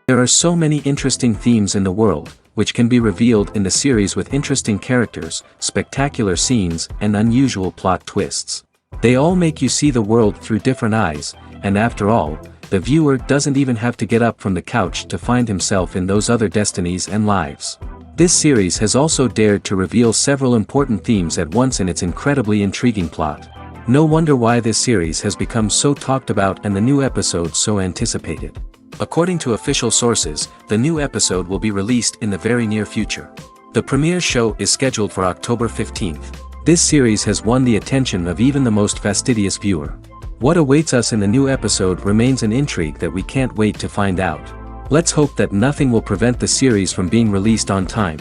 There are so many interesting themes in the world, which can be revealed in the series with interesting characters, spectacular scenes, and unusual plot twists. They all make you see the world through different eyes, and after all, the viewer doesn't even have to get up from the couch to find himself in those other destinies and lives. This series has also dared to reveal several important themes at once in its incredibly intriguing plot. No wonder why this series has become so talked about and the new episodes so anticipated. According to official sources, the new episode will be released in the very near future. The premiere show is scheduled for October 15th. This series has won the attention of even the most fastidious viewer. What awaits us in the new episode remains an intrigue that we can't wait to find out. Let's hope that nothing will prevent the series from being released on time.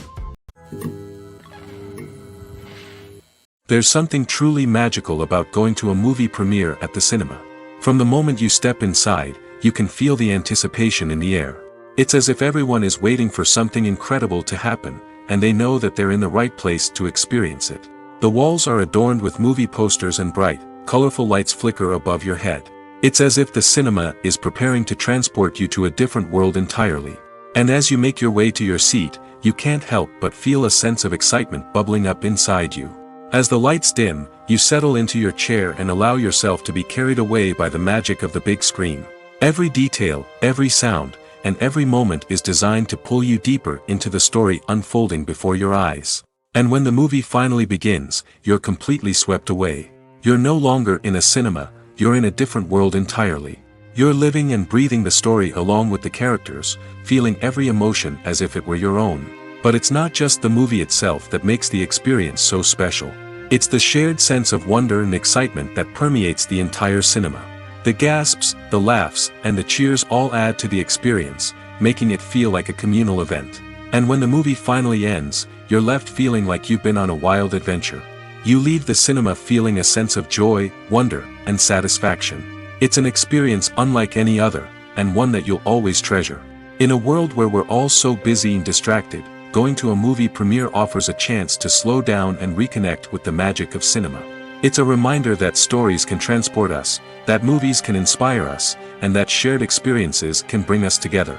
There's something truly magical about going to a movie premiere at the cinema. From the moment you step inside, you can feel the anticipation in the air. It's as if everyone is waiting for something incredible to happen, and they know that they're in the right place to experience it. The walls are adorned with movie posters and bright, colorful lights flicker above your head. It's as if the cinema is preparing to transport you to a different world entirely. And as you make your way to your seat, you can't help but feel a sense of excitement bubbling up inside you. As the lights dim, you settle into your chair and allow yourself to be carried away by the magic of the big screen. Every detail, every sound, and every moment is designed to pull you deeper into the story unfolding before your eyes. And when the movie finally begins, you're completely swept away. You're no longer in a cinema, you're in a different world entirely. You're living and breathing the story along with the characters, feeling every emotion as if it were your own. But it's not just the movie itself that makes the experience so special. It's the shared sense of wonder and excitement that permeates the entire cinema. The gasps, the laughs, and the cheers all add to the experience, making it feel like a communal event. And when the movie finally ends, you're left feeling like you've been on a wild adventure. You leave the cinema feeling a sense of joy, wonder, and satisfaction. It's an experience unlike any other, and one that you'll always treasure. In a world where we're all so busy and distracted, going to a movie premiere offers a chance to slow down and reconnect with the magic of cinema. It's a reminder that stories can transport us, that movies can inspire us, and that shared experiences can bring us together.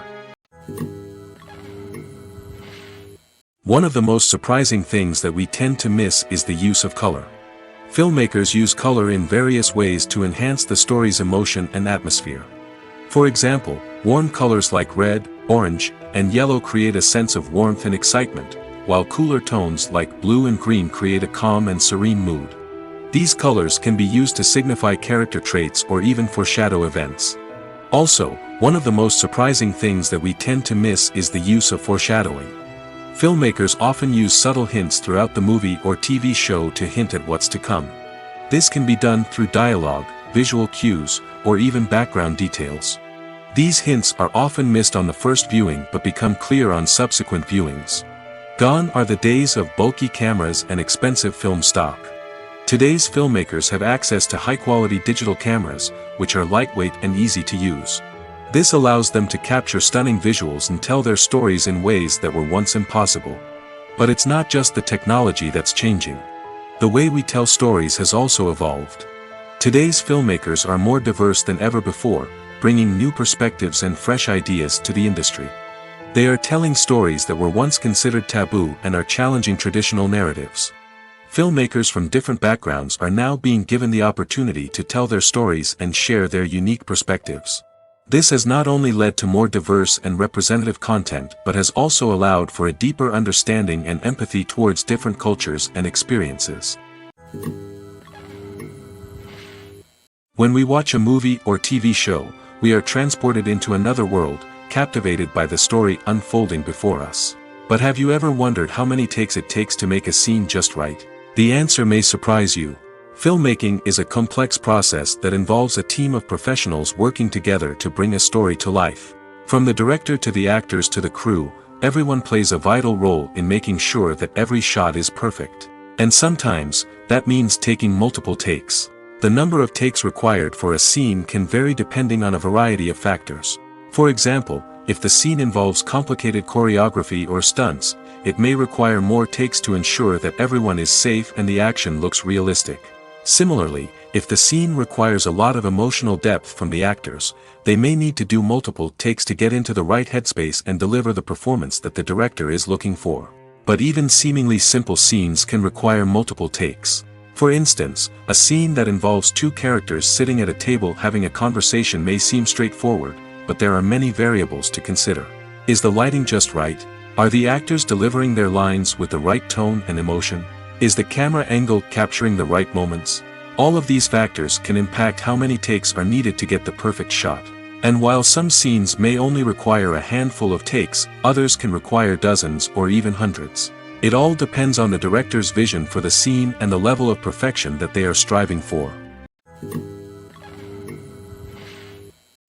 One of the most surprising things that we tend to miss is the use of color. Filmmakers use color in various ways to enhance the story's emotion and atmosphere. For example, warm colors like red, orange, and yellow create a sense of warmth and excitement, while cooler tones like blue and green create a calm and serene mood. These colors can be used to signify character traits or even foreshadow events. Also, one of the most surprising things that we tend to miss is the use of foreshadowing. Filmmakers often use subtle hints throughout the movie or TV show to hint at what's to come. This can be done through dialogue, visual cues, or even background details. These hints are often missed on the first viewing but become clear on subsequent viewings. Gone are the days of bulky cameras and expensive film stock. Today's filmmakers have access to high-quality digital cameras, which are lightweight and easy to use. This allows them to capture stunning visuals and tell their stories in ways that were once impossible. But it's not just the technology that's changing. The way we tell stories has also evolved. Today's filmmakers are more diverse than ever before, bringing new perspectives and fresh ideas to the industry. They are telling stories that were once considered taboo and are challenging traditional narratives. Filmmakers from different backgrounds are now being given the opportunity to tell their stories and share their unique perspectives. This has not only led to more diverse and representative content but has also allowed for a deeper understanding and empathy towards different cultures and experiences. When we watch a movie or TV show, we are transported into another world, captivated by the story unfolding before us. But have you ever wondered how many takes it takes to make a scene just right? The answer may surprise you. Filmmaking is a complex process that involves a team of professionals working together to bring a story to life. From the director to the actors to the crew, everyone plays a vital role in making sure that every shot is perfect. And sometimes, that means taking multiple takes. The number of takes required for a scene can vary depending on a variety of factors. For example, if the scene involves complicated choreography or stunts, it may require more takes to ensure that everyone is safe and the action looks realistic. Similarly, If the scene requires a lot of emotional depth from the actors, they may need to do multiple takes to get into the right headspace and deliver the performance that the director is looking for. But even seemingly simple scenes can require multiple takes. For instance, a scene that involves two characters sitting at a table having a conversation may seem straightforward, but there are many variables to consider. Is the lighting just right? Are the actors delivering their lines with the right tone and emotion? Is the camera angle capturing the right moments? All of these factors can impact how many takes are needed to get the perfect shot. And while some scenes may only require a handful of takes, others can require dozens or even hundreds. It all depends on the director's vision for the scene and the level of perfection that they are striving for.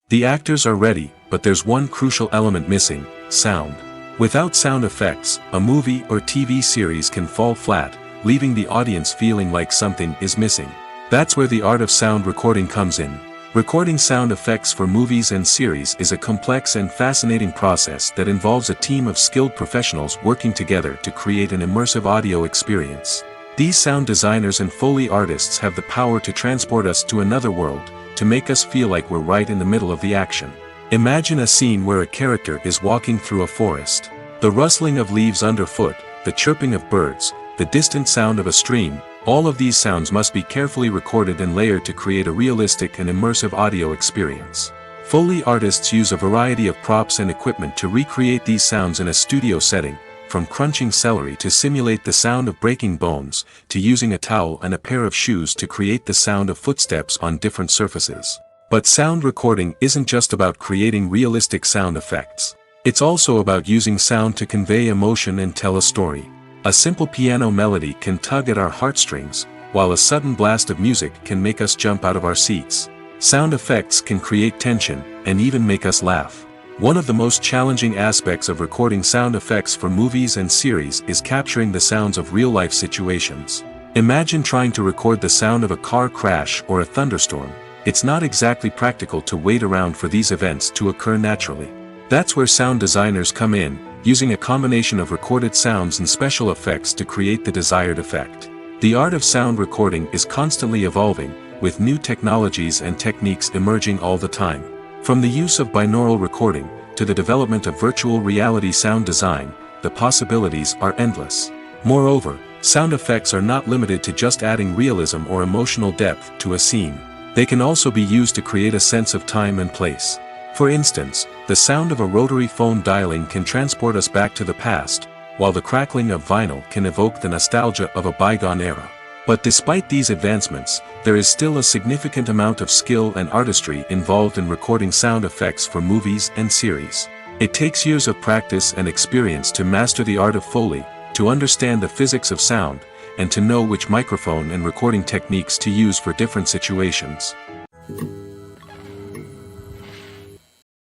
The actors are ready, but there's one crucial element missing: sound. Without sound effects, a movie or TV series can fall flat, leaving the audience feeling like something is missing. That's where the art of sound recording comes in. Recording sound effects for movies and series is a complex and fascinating process that involves a team of skilled professionals working together to create an immersive audio experience. These sound designers and Foley artists have the power to transport us to another world, to make us feel like we're right in the middle of the action. Imagine a scene where a character is walking through a forest. The rustling of leaves underfoot, the chirping of birds, the distant sound of a stream, all of these sounds must be carefully recorded and layered to create a realistic and immersive audio experience. Foley artists use a variety of props and equipment to recreate these sounds in a studio setting, from crunching celery to simulate the sound of breaking bones, to using a towel and a pair of shoes to create the sound of footsteps on different surfaces. But sound recording isn't just about creating realistic sound effects. It's also about using sound to convey emotion and tell a story. A simple piano melody can tug at our heartstrings, while a sudden blast of music can make us jump out of our seats. Sound effects can create tension, and even make us laugh. One of the most challenging aspects of recording sound effects for movies and series is capturing the sounds of real-life situations. Imagine trying to record the sound of a car crash or a thunderstorm. It's not exactly practical to wait around for these events to occur naturally. That's where sound designers come in, using a combination of recorded sounds and special effects to create the desired effect. The art of sound recording is constantly evolving, with new technologies and techniques emerging all the time. From the use of binaural recording, to the development of virtual reality sound design, the possibilities are endless. Moreover, sound effects are not limited to just adding realism or emotional depth to a scene. They can also be used to create a sense of time and place. For instance, the sound of a rotary phone dialing can transport us back to the past, while the crackling of vinyl can evoke the nostalgia of a bygone era. But despite these advancements, there is still a significant amount of skill and artistry involved in recording sound effects for movies and series. It takes years of practice and experience to master the art of Foley, to understand the physics of sound, and to know which microphone and recording techniques to use for different situations.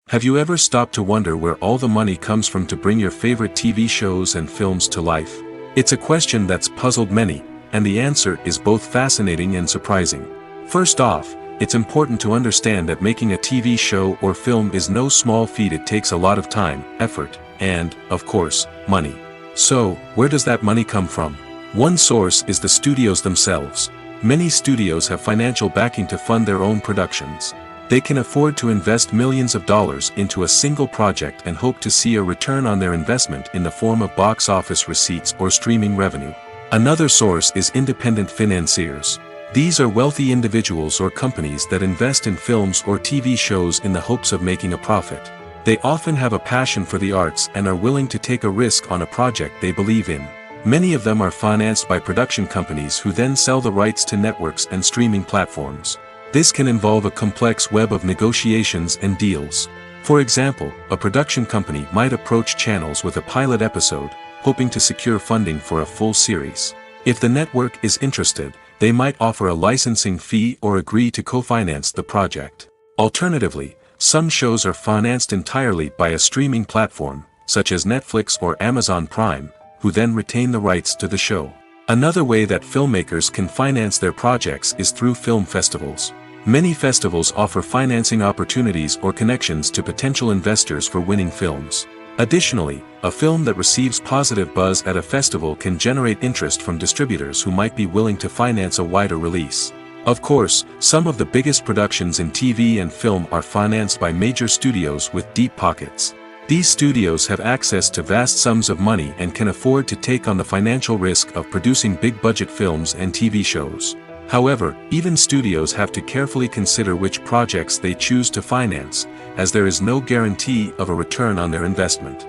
Have you ever stopped to wonder where all the money comes from to bring your favorite TV shows and films to life? It's a question that's puzzled many, and the answer is both fascinating and surprising. First off, it's important to understand that making a TV show or film is no small feat. It takes a lot of time, effort, and, of course, money. So, where does that money come from? One source is the studios themselves. Many studios have financial backing to fund their own productions. They can afford to invest millions of dollars into a single project and hope to see a return on their investment in the form of box office receipts or streaming revenue. Another source is independent financiers. These are wealthy individuals or companies that invest in films or TV shows in the hopes of making a profit. They often have a passion for the arts and are willing to take a risk on a project they believe in. Many of them are financed by production companies who then sell the rights to networks and streaming platforms. This can involve a complex web of negotiations and deals. For example, a production company might approach channels with a pilot episode, hoping to secure funding for a full series. If the network is interested, they might offer a licensing fee or agree to co-finance the project. Alternatively, some shows are financed entirely by a streaming platform, such as Netflix or Amazon Prime, who then retain the rights to the show. Another way that filmmakers can finance their projects is through film festivals. Many festivals offer financing opportunities or connections to potential investors for winning films. Additionally, a film that receives positive buzz at a festival can generate interest from distributors who might be willing to finance a wider release. Of course, some of the biggest productions in TV and film are financed by major studios with deep pockets. These studios have access to vast sums of money and can afford to take on the financial risk of producing big-budget films and TV shows. However, even studios have to carefully consider which projects they choose to finance, as there is no guarantee of a return on their investment.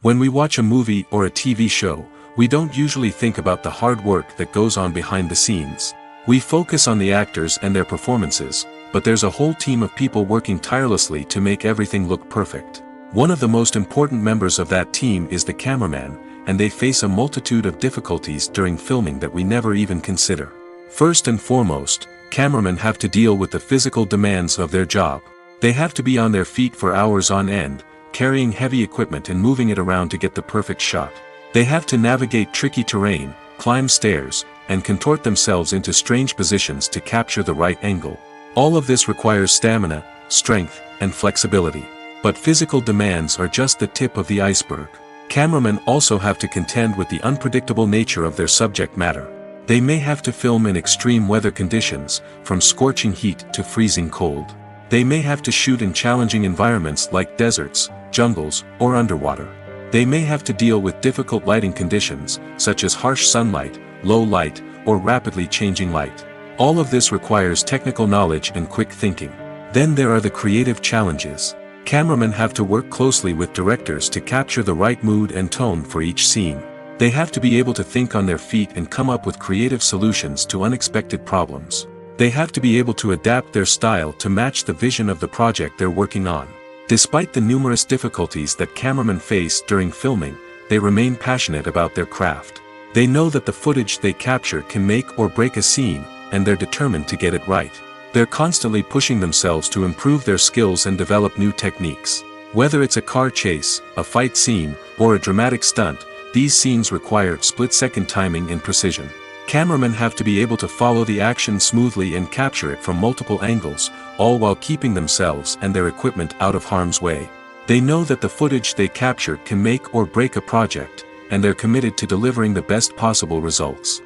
When we watch a movie or a TV show, we don't usually think about the hard work that goes on behind the scenes. We focus on the actors and their performances, but there's a whole team of people working tirelessly to make everything look perfect. One of the most important members of that team is the cameraman, and they face a multitude of difficulties during filming that we never even consider. First and foremost, cameramen have to deal with the physical demands of their job. They have to be on their feet for hours on end, carrying heavy equipment and moving it around to get the perfect shot. They have to navigate tricky terrain, climb stairs, and contort themselves into strange positions to capture the right angle. All of this requires stamina, strength, and flexibility. But physical demands are just the tip of the iceberg. Cameramen also have to contend with the unpredictable nature of their subject matter. They may have to film in extreme weather conditions, from scorching heat to freezing cold. They may have to shoot in challenging environments like deserts, jungles, or underwater. They may have to deal with difficult lighting conditions, such as harsh sunlight, low light, or rapidly changing light. All of this requires technical knowledge and quick thinking. Then there are the creative challenges. Cameramen have to work closely with directors to capture the right mood and tone for each scene. They have to be able to think on their feet and come up with creative solutions to unexpected problems. They have to be able to adapt their style to match the vision of the project they're working on. Despite the numerous difficulties that cameramen face during filming, they remain passionate about their craft. They know that the footage they capture can make or break a scene, and they're determined to get it right. They're constantly pushing themselves to improve their skills and develop new techniques. Whether it's a car chase, a fight scene, or a dramatic stunt, these scenes require split-second timing and precision. Cameramen have to be able to follow the action smoothly and capture it from multiple angles, all while keeping themselves and their equipment out of harm's way. They know that the footage they capture can make or break a project, and they're committed to delivering the best possible results.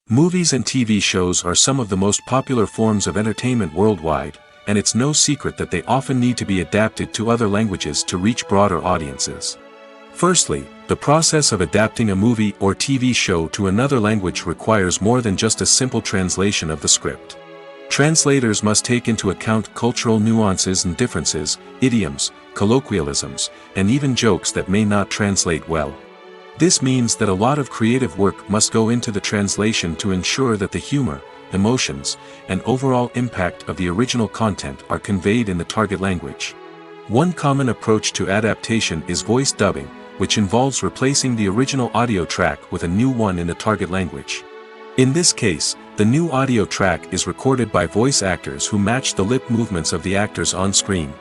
Movies and TV shows are some of the most popular forms of entertainment worldwide, and it's no secret that they often need to be adapted to other languages to reach broader audiences. Firstly, the process of adapting a movie or TV show to another language requires more than just a simple translation of the script. Translators must take into account cultural nuances and differences, idioms, colloquialisms, and even jokes that may not translate well. This means that a lot of creative work must go into the translation to ensure that the humor, emotions, and overall impact of the original content are conveyed in the target language. One common approach to adaptation is voice dubbing, which involves replacing the original audio track with a new one in the target language. In this case, the new audio track is recorded by voice actors who match the lip movements of the actors on screen.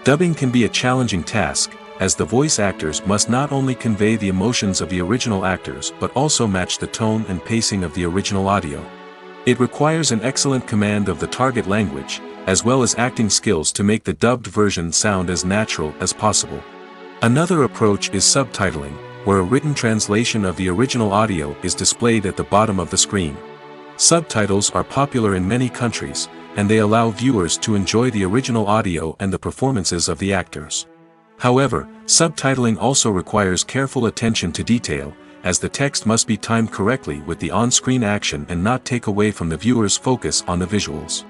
Dubbing can be a challenging task, as the voice actors must not only convey the emotions of the original actors but also match the tone and pacing of the original audio. It requires an excellent command of the target language, as well as acting skills to make the dubbed version sound as natural as possible. Another approach is subtitling, where a written translation of the original audio is displayed at the bottom of the screen. Subtitles are popular in many countries, and they allow viewers to enjoy the original audio and the performances of the actors. However, subtitling also requires careful attention to detail, as the text must be timed correctly with the on-screen action and not take away from the viewer's focus on the visuals.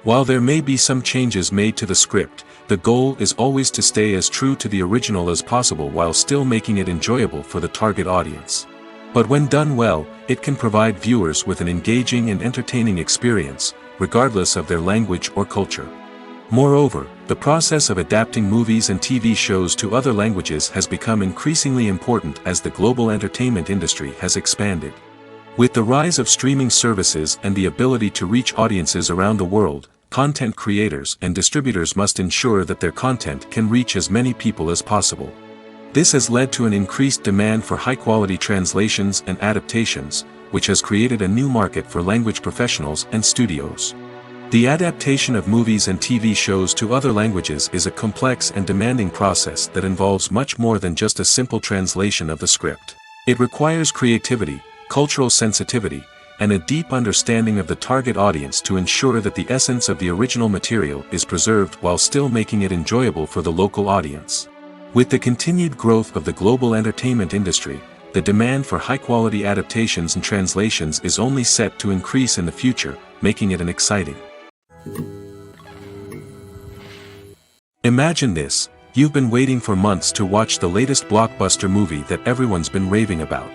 While there may be some changes made to the script, the goal is always to stay as true to the original as possible while still making it enjoyable for the target audience. But when done well, it can provide viewers with an engaging and entertaining experience, regardless of their language or culture. Moreover, the process of adapting movies and TV shows to other languages has become increasingly important as the global entertainment industry has expanded. With the rise of streaming services and the ability to reach audiences around the world, content creators and distributors must ensure that their content can reach as many people as possible. This has led to an increased demand for high-quality translations and adaptations, which has created a new market for language professionals and studios. The adaptation of movies and TV shows to other languages is a complex and demanding process that involves much more than just a simple translation of the script. It requires creativity, cultural sensitivity, and a deep understanding of the target audience to ensure that the essence of the original material is preserved while still making it enjoyable for the local audience. With the continued growth of the global entertainment industry, the demand for high-quality adaptations and translations is only set to increase in the future, making it an exciting. Imagine this: you've been waiting for months to watch the latest blockbuster movie that everyone's been raving about.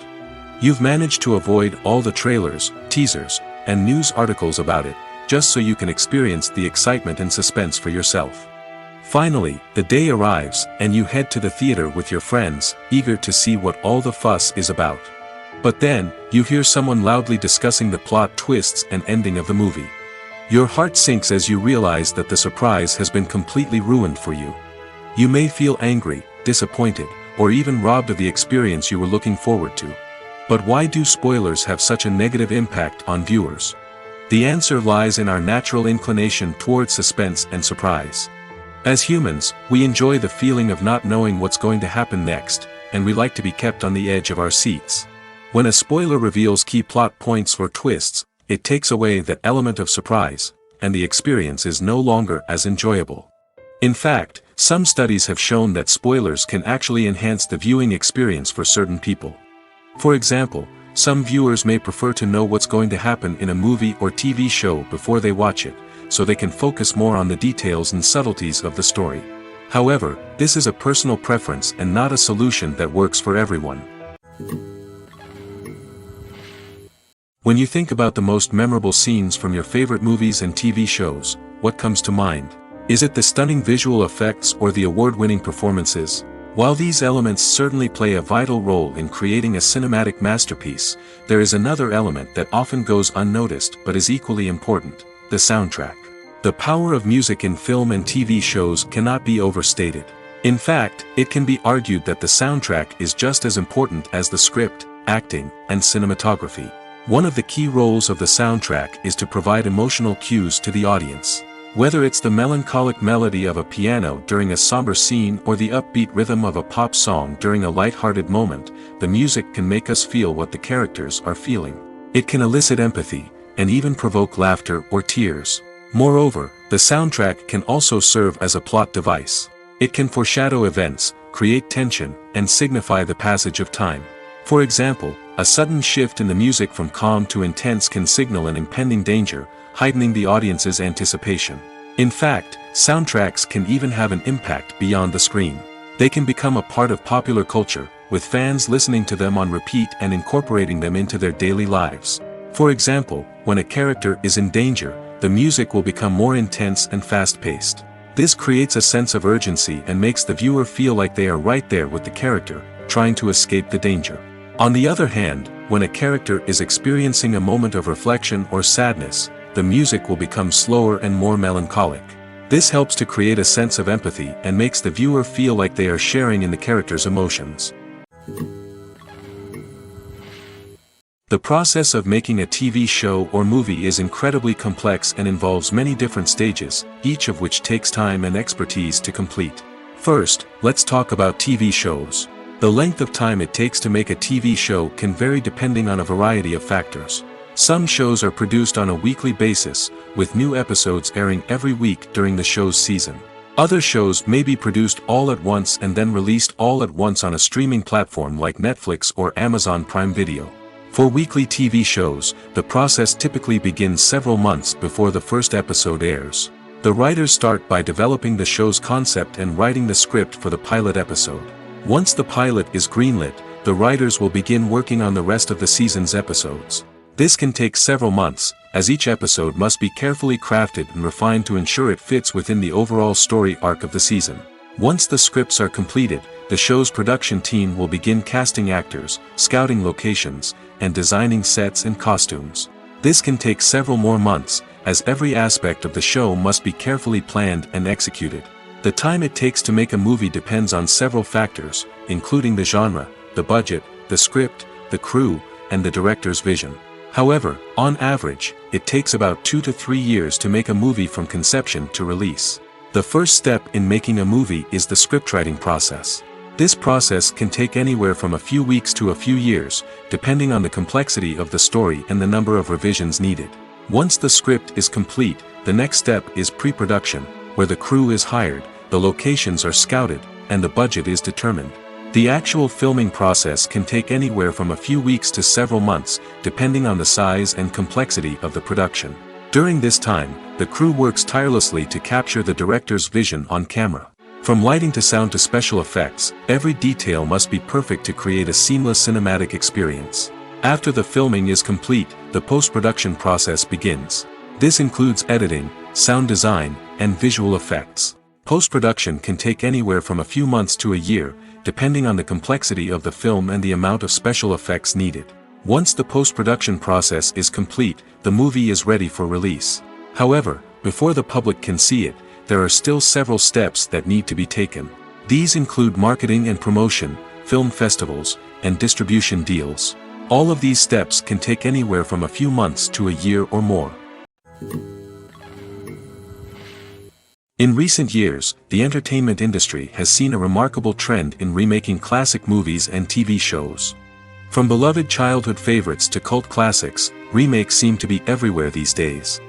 You've managed to avoid all the trailers, teasers, and news articles about it, just so you can experience the excitement and suspense for yourself. Finally, the day arrives, and you head to the theater with your friends, eager to see what all the fuss is about. But then, you hear someone loudly discussing the plot twists and ending of the movie. Your heart sinks as you realize that the surprise has been completely ruined for you. You may feel angry, disappointed, or even robbed of the experience you were looking forward to. But why do spoilers have such a negative impact on viewers? The answer lies in our natural inclination toward suspense and surprise. As humans, we enjoy the feeling of not knowing what's going to happen next, and we like to be kept on the edge of our seats. When a spoiler reveals key plot points or twists, it takes away that element of surprise, and the experience is no longer as enjoyable. In fact, some studies have shown that spoilers can actually enhance the viewing experience for certain people. For example, some viewers may prefer to know what's going to happen in a movie or TV show before they watch it, so they can focus more on the details and subtleties of the story. However, this is a personal preference and not a solution that works for everyone. When you think about the most memorable scenes from your favorite movies and TV shows, what comes to mind? Is it the stunning visual effects or the award-winning performances? While these elements certainly play a vital role in creating a cinematic masterpiece, there is another element that often goes unnoticed but is equally important: the soundtrack. The power of music in film and TV shows cannot be overstated. In fact, it can be argued that the soundtrack is just as important as the script, acting, and cinematography. One of the key roles of the soundtrack is to provide emotional cues to the audience. Whether it's the melancholic melody of a piano during a somber scene or the upbeat rhythm of a pop song during a light-hearted moment, the music can make us feel what the characters are feeling. It can elicit empathy, and even provoke laughter or tears. Moreover, the soundtrack can also serve as a plot device. It can foreshadow events, create tension, and signify the passage of time. For example, a sudden shift in the music from calm to intense can signal an impending danger, heightening the audience's anticipation. In fact, soundtracks can even have an impact beyond the screen. They can become a part of popular culture, with fans listening to them on repeat and incorporating them into their daily lives. For example, when a character is in danger, the music will become more intense and fast-paced. This creates a sense of urgency and makes the viewer feel like they are right there with the character, trying to escape the danger. On the other hand, when a character is experiencing a moment of reflection or sadness, the music will become slower and more melancholic. This helps to create a sense of empathy and makes the viewer feel like they are sharing in the character's emotions. The process of making a TV show or movie is incredibly complex and involves many different stages, each of which takes time and expertise to complete. First, let's talk about TV shows. The length of time it takes to make a TV show can vary depending on a variety of factors. Some shows are produced on a weekly basis, with new episodes airing every week during the show's season. Other shows may be produced all at once and then released all at once on a streaming platform like Netflix or Amazon Prime Video. For weekly TV shows, the process typically begins several months before the first episode airs. The writers start by developing the show's concept and writing the script for the pilot episode. Once the pilot is greenlit, the writers will begin working on the rest of the season's episodes. This can take several months, as each episode must be carefully crafted and refined to ensure it fits within the overall story arc of the season. Once the scripts are completed, the show's production team will begin casting actors, scouting locations, and designing sets and costumes. This can take several more months, as every aspect of the show must be carefully planned and executed. The time it takes to make a movie depends on several factors, including the genre, the budget, the script, the crew, and the director's vision. However, on average, it takes about 2 to 3 years to make a movie from conception to release. The first step in making a movie is the scriptwriting process. This process can take anywhere from a few weeks to a few years, depending on the complexity of the story and the number of revisions needed. Once the script is complete, the next step is pre-production, where the crew is hired, the locations are scouted, and the budget is determined. The actual filming process can take anywhere from a few weeks to several months, depending on the size and complexity of the production. During this time, the crew works tirelessly to capture the director's vision on camera. From lighting to sound to special effects, every detail must be perfect to create a seamless cinematic experience. After the filming is complete, the post-production process begins. This includes editing, sound design, and visual effects. Post-production can take anywhere from a few months to a year, depending on the complexity of the film and the amount of special effects needed. Once the post-production process is complete, the movie is ready for release. However, before the public can see it, there are still several steps that need to be taken. These include marketing and promotion, film festivals, and distribution deals. All of these steps can take anywhere from a few months to a year or more. In recent years, the entertainment industry has seen a remarkable trend in remaking classic movies and TV shows. From beloved childhood favorites to cult classics, remakes seem to be everywhere these days.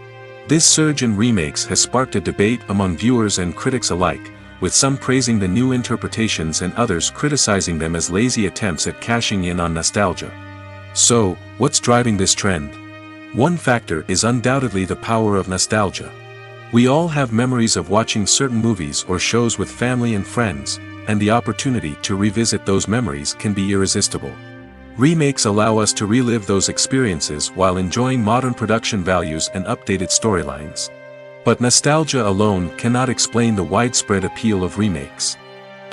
This surge in remakes has sparked a debate among viewers and critics alike, with some praising the new interpretations and others criticizing them as lazy attempts at cashing in on nostalgia. So, what's driving this trend? One factor is undoubtedly the power of nostalgia. We all have memories of watching certain movies or shows with family and friends, and the opportunity to revisit those memories can be irresistible. Remakes allow us to relive those experiences while enjoying modern production values and updated storylines. But nostalgia alone cannot explain the widespread appeal of remakes.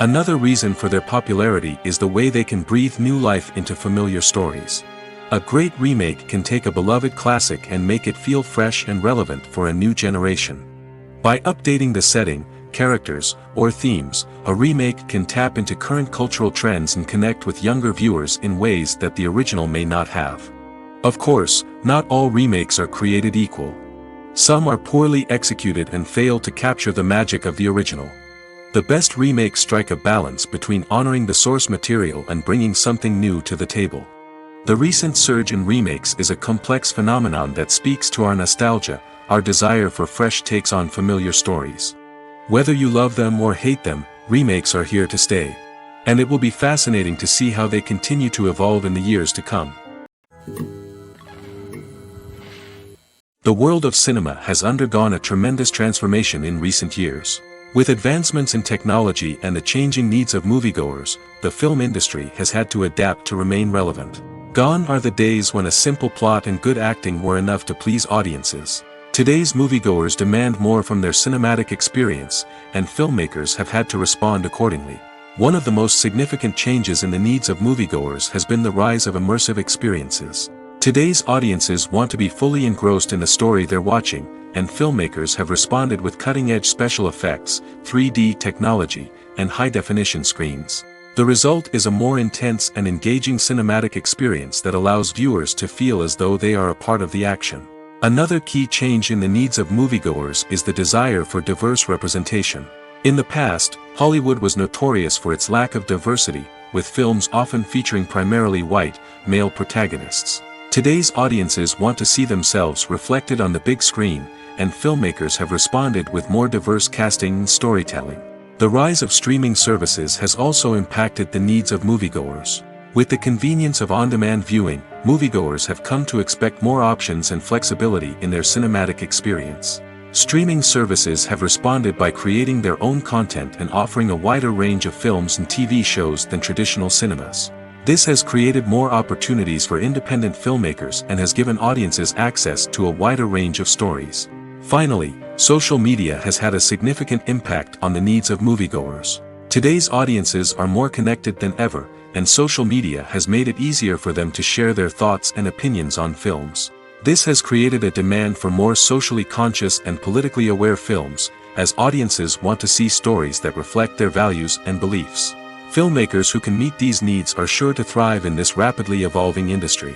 Another reason for their popularity is the way they can breathe new life into familiar stories. A great remake can take a beloved classic and make it feel fresh and relevant for a new generation. By updating the setting, characters, or themes, a remake can tap into current cultural trends and connect with younger viewers in ways that the original may not have. Of course, not all remakes are created equal. Some are poorly executed and fail to capture the magic of the original. The best remakes strike a balance between honoring the source material and bringing something new to the table. The recent surge in remakes is a complex phenomenon that speaks to our nostalgia, our desire for fresh takes on familiar stories. Whether you love them or hate them, remakes are here to stay. And it will be fascinating to see how they continue to evolve in the years to come. The world of cinema has undergone a tremendous transformation in recent years. With advancements in technology and the changing needs of moviegoers, the film industry has had to adapt to remain relevant. Gone are the days when a simple plot and good acting were enough to please audiences. Today's moviegoers demand more from their cinematic experience, and filmmakers have had to respond accordingly. One of the most significant changes in the needs of moviegoers has been the rise of immersive experiences. Today's audiences want to be fully engrossed in the story they're watching, and filmmakers have responded with cutting-edge special effects, 3D technology, and high-definition screens. The result is a more intense and engaging cinematic experience that allows viewers to feel as though they are a part of the action. Another key change in the needs of moviegoers is the desire for diverse representation. In the past, Hollywood was notorious for its lack of diversity, with films often featuring primarily white, male protagonists. Today's audiences want to see themselves reflected on the big screen, and filmmakers have responded with more diverse casting and storytelling. The rise of streaming services has also impacted the needs of moviegoers. With the convenience of on-demand viewing, moviegoers have come to expect more options and flexibility in their cinematic experience. Streaming services have responded by creating their own content and offering a wider range of films and TV shows than traditional cinemas. This has created more opportunities for independent filmmakers and has given audiences access to a wider range of stories. Finally, social media has had a significant impact on the needs of moviegoers. Today's audiences are more connected than ever, and social media has made it easier for them to share their thoughts and opinions on films. This has created a demand for more socially conscious and politically aware films, as audiences want to see stories that reflect their values and beliefs. Filmmakers who can meet these needs are sure to thrive in this rapidly evolving industry.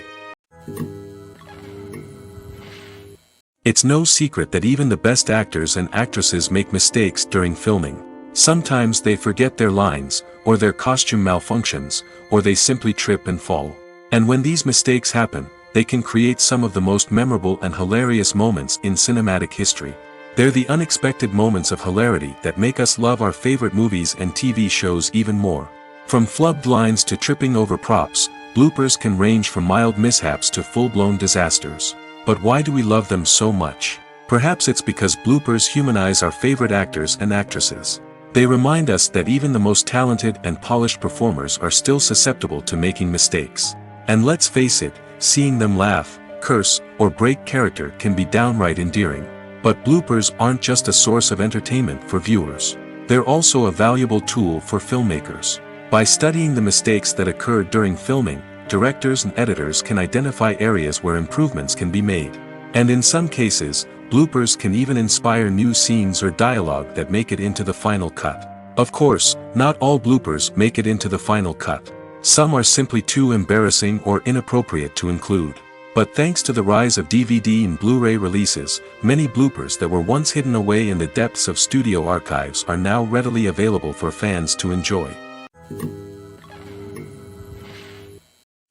It's no secret that even the best actors and actresses make mistakes during filming. Sometimes they forget their lines, or their costume malfunctions, or they simply trip and fall. And when these mistakes happen, they can create some of the most memorable and hilarious moments in cinematic history. They're the unexpected moments of hilarity that make us love our favorite movies and TV shows even more. From flubbed lines to tripping over props, bloopers can range from mild mishaps to full-blown disasters. But why do we love them so much? Perhaps it's because bloopers humanize our favorite actors and actresses. They remind us that even the most talented and polished performers are still susceptible to making mistakes. And let's face it, seeing them laugh, curse, or break character can be downright endearing. But bloopers aren't just a source of entertainment for viewers. They're also a valuable tool for filmmakers. By studying the mistakes that occurred during filming, directors and editors can identify areas where improvements can be made. And in some cases, bloopers can even inspire new scenes or dialogue that make it into the final cut. Of course, not all bloopers make it into the final cut. Some are simply too embarrassing or inappropriate to include. But thanks to the rise of DVD and Blu-ray releases, many bloopers that were once hidden away in the depths of studio archives are now readily available for fans to enjoy.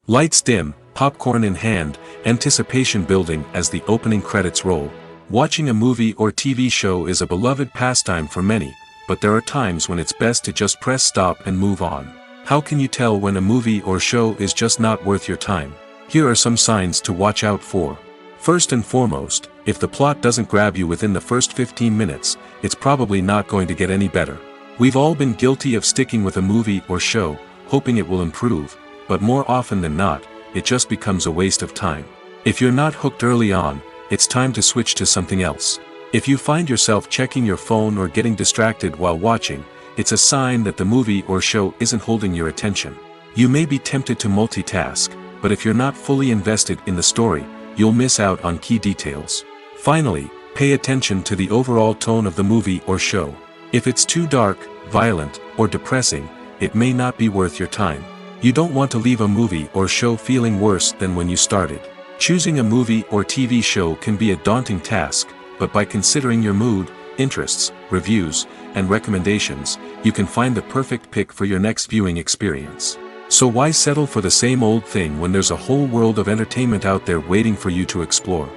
Lights dim, popcorn in hand, anticipation building as the opening credits roll. Watching a movie or TV show is a beloved pastime for many, but there are times when it's best to just press stop and move on. How can you tell when a movie or show is just not worth your time? Here are some signs to watch out for. First and foremost, if the plot doesn't grab you within the first 15 minutes, it's probably not going to get any better. We've all been guilty of sticking with a movie or show, hoping it will improve, but more often than not, it just becomes a waste of time. If you're not hooked early on, it's time to switch to something else. If you find yourself checking your phone or getting distracted while watching, it's a sign that the movie or show isn't holding your attention. You may be tempted to multitask, but if you're not fully invested in the story, you'll miss out on key details. Finally, pay attention to the overall tone of the movie or show. If it's too dark, violent, or depressing, it may not be worth your time. You don't want to leave a movie or show feeling worse than when you started. Choosing a movie or TV show can be a daunting task, but by considering your mood, interests, reviews, and recommendations, you can find the perfect pick for your next viewing experience. So why settle for the same old thing when there's a whole world of entertainment out there waiting for you to explore?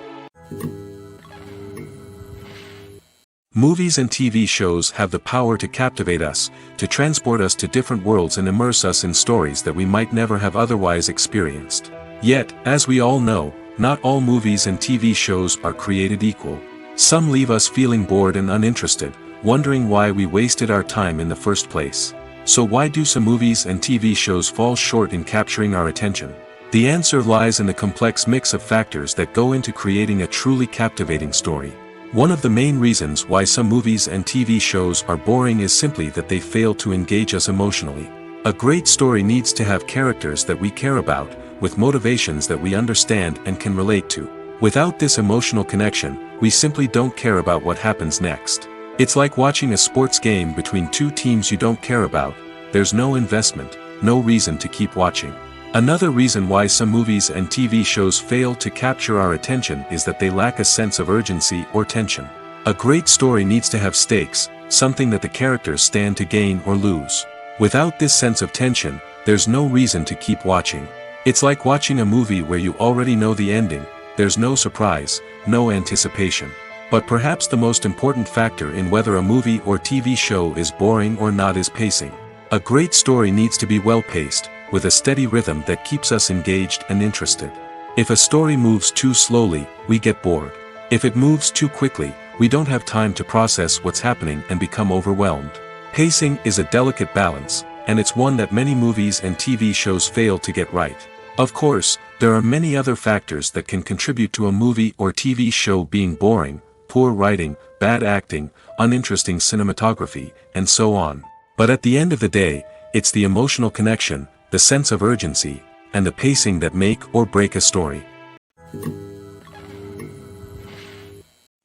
Movies and TV shows have the power to captivate us, to transport us to different worlds and immerse us in stories that we might never have otherwise experienced. Yet, as we all know, not all movies and TV shows are created equal. Some leave us feeling bored and uninterested, wondering why we wasted our time in the first place. So why do some movies and TV shows fall short in capturing our attention? The answer lies in the complex mix of factors that go into creating a truly captivating story. One of the main reasons why some movies and TV shows are boring is simply that they fail to engage us emotionally. A great story needs to have characters that we care about, with motivations that we understand and can relate to. Without this emotional connection, we simply don't care about what happens next. It's like watching a sports game between two teams you don't care about. There's no investment, no reason to keep watching. Another reason why some movies and TV shows fail to capture our attention is that they lack a sense of urgency or tension. A great story needs to have stakes, something that the characters stand to gain or lose. Without this sense of tension, there's no reason to keep watching. It's like watching a movie where you already know the ending. There's no surprise, no anticipation. But perhaps the most important factor in whether a movie or TV show is boring or not is pacing. A great story needs to be well-paced, with a steady rhythm that keeps us engaged and interested. If a story moves too slowly, we get bored. If it moves too quickly, we don't have time to process what's happening and become overwhelmed. Pacing is a delicate balance, and it's one that many movies and TV shows fail to get right. Of course, there are many other factors that can contribute to a movie or TV show being boring: poor writing, bad acting, uninteresting cinematography, and so on. But at the end of the day, it's the emotional connection, the sense of urgency, and the pacing that make or break a story.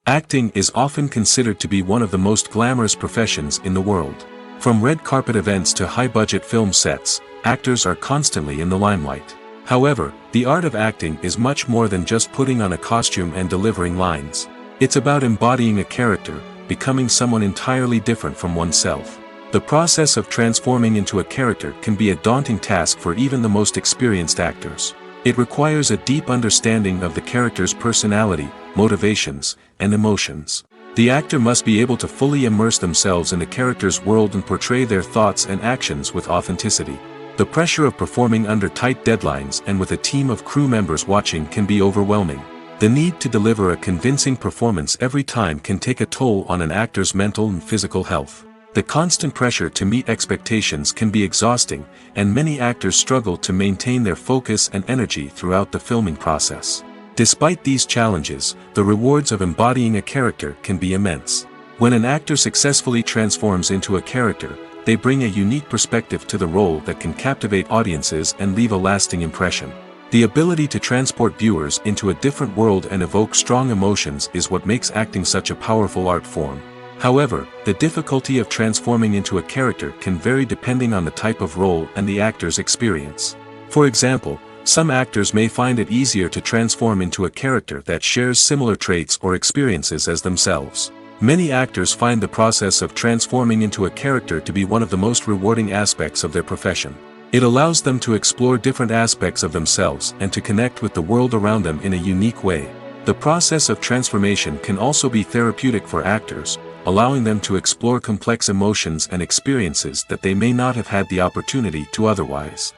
Acting is often considered to be one of the most glamorous professions in the world. From red carpet events to high-budget film sets, actors are constantly in the limelight. However, the art of acting is much more than just putting on a costume and delivering lines. It's about embodying a character, becoming someone entirely different from oneself. The process of transforming into a character can be a daunting task for even the most experienced actors. It requires a deep understanding of the character's personality, motivations, and emotions. The actor must be able to fully immerse themselves in the character's world and portray their thoughts and actions with authenticity. The pressure of performing under tight deadlines and with a team of crew members watching can be overwhelming. The need to deliver a convincing performance every time can take a toll on an actor's mental and physical health. The constant pressure to meet expectations can be exhausting, and many actors struggle to maintain their focus and energy throughout the filming process. Despite these challenges, the rewards of embodying a character can be immense. When an actor successfully transforms into a character, they bring a unique perspective to the role that can captivate audiences and leave a lasting impression. The ability to transport viewers into a different world and evoke strong emotions is what makes acting such a powerful art form. However, the difficulty of transforming into a character can vary depending on the type of role and the actor's experience. For example, some actors may find it easier to transform into a character that shares similar traits or experiences as themselves. Many actors find the process of transforming into a character to be one of the most rewarding aspects of their profession. It allows them to explore different aspects of themselves and to connect with the world around them in a unique way. The process of transformation can also be therapeutic for actors, allowing them to explore complex emotions and experiences that they may not have had the opportunity to otherwise.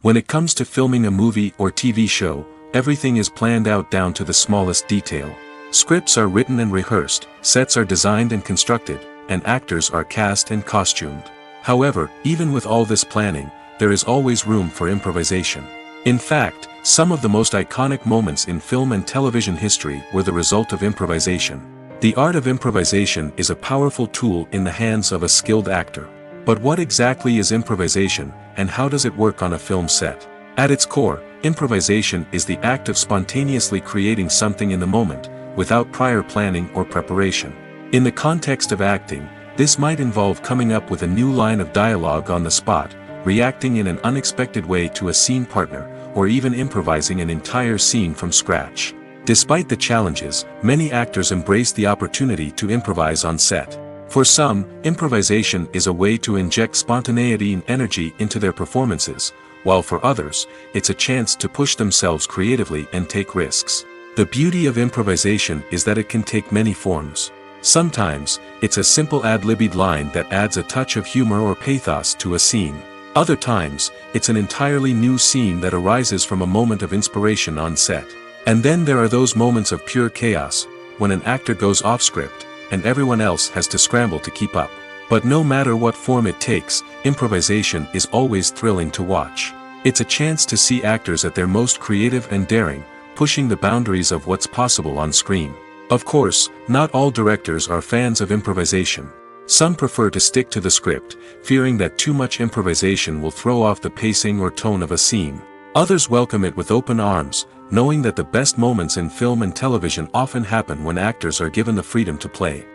When it comes to filming a movie or TV show, everything is planned out down to the smallest detail. Scripts are written and rehearsed, sets are designed and constructed, and actors are cast and costumed. However, even with all this planning, there is always room for improvisation. In fact, some of the most iconic moments in film and television history were the result of improvisation. The art of improvisation is a powerful tool in the hands of a skilled actor. But what exactly is improvisation, and how does it work on a film set? At its core, improvisation is the act of spontaneously creating something in the moment, without prior planning or preparation. In the context of acting, this might involve coming up with a new line of dialogue on the spot, reacting in an unexpected way to a scene partner, or even improvising an entire scene from scratch. Despite the challenges, many actors embrace the opportunity to improvise on set. For some, improvisation is a way to inject spontaneity and energy into their performances, while for others, it's a chance to push themselves creatively and take risks. The beauty of improvisation is that it can take many forms. Sometimes, it's a simple ad-libbed line that adds a touch of humor or pathos to a scene. Other times, it's an entirely new scene that arises from a moment of inspiration on set. And then there are those moments of pure chaos, when an actor goes off script, and everyone else has to scramble to keep up. But no matter what form it takes, improvisation is always thrilling to watch. It's a chance to see actors at their most creative and daring, pushing the boundaries of what's possible on screen. Of course, not all directors are fans of improvisation. Some prefer to stick to the script, fearing that too much improvisation will throw off the pacing or tone of a scene. Others welcome it with open arms, knowing that the best moments in film and television often happen when actors are given the freedom to play.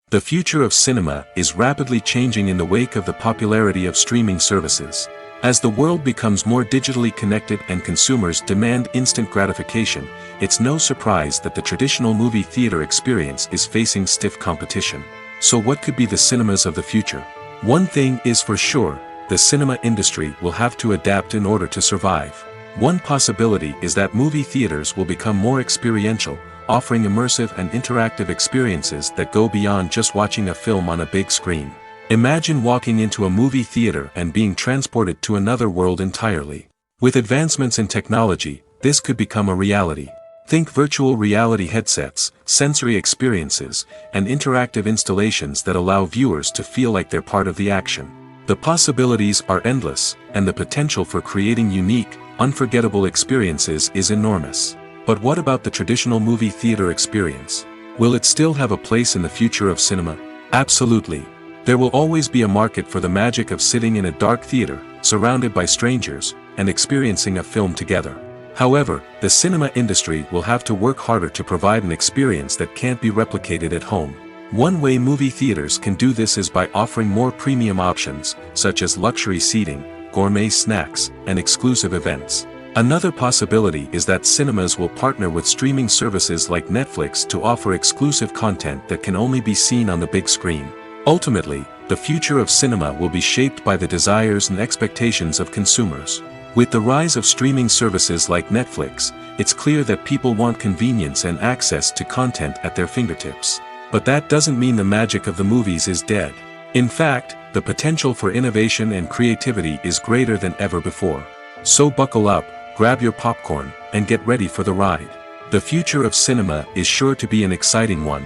The future of cinema is rapidly changing in the wake of the popularity of streaming services. As the world becomes more digitally connected and consumers demand instant gratification, it's no surprise that the traditional movie theater experience is facing stiff competition. So what could be the cinemas of the future? One thing is for sure, the cinema industry will have to adapt in order to survive. One possibility is that movie theaters will become more experiential, offering immersive and interactive experiences that go beyond just watching a film on a big screen. Imagine walking into a movie theater and being transported to another world entirely. With advancements in technology, this could become a reality. Think virtual reality headsets, sensory experiences, and interactive installations that allow viewers to feel like they're part of the action. The possibilities are endless, and the potential for creating unique, unforgettable experiences is enormous. But what about the traditional movie theater experience? Will it still have a place in the future of cinema? Absolutely. There will always be a market for the magic of sitting in a dark theater, surrounded by strangers, and experiencing a film together. However, the cinema industry will have to work harder to provide an experience that can't be replicated at home. One way movie theaters can do this is by offering more premium options, such as luxury seating, gourmet snacks, and exclusive events. Another possibility is that cinemas will partner with streaming services like Netflix to offer exclusive content that can only be seen on the big screen. Ultimately, the future of cinema will be shaped by the desires and expectations of consumers. With the rise of streaming services like Netflix, it's clear that people want convenience and access to content at their fingertips. But that doesn't mean the magic of the movies is dead. In fact, the potential for innovation and creativity is greater than ever before. So buckle up, grab your popcorn, and get ready for the ride. The future of cinema is sure to be an exciting one.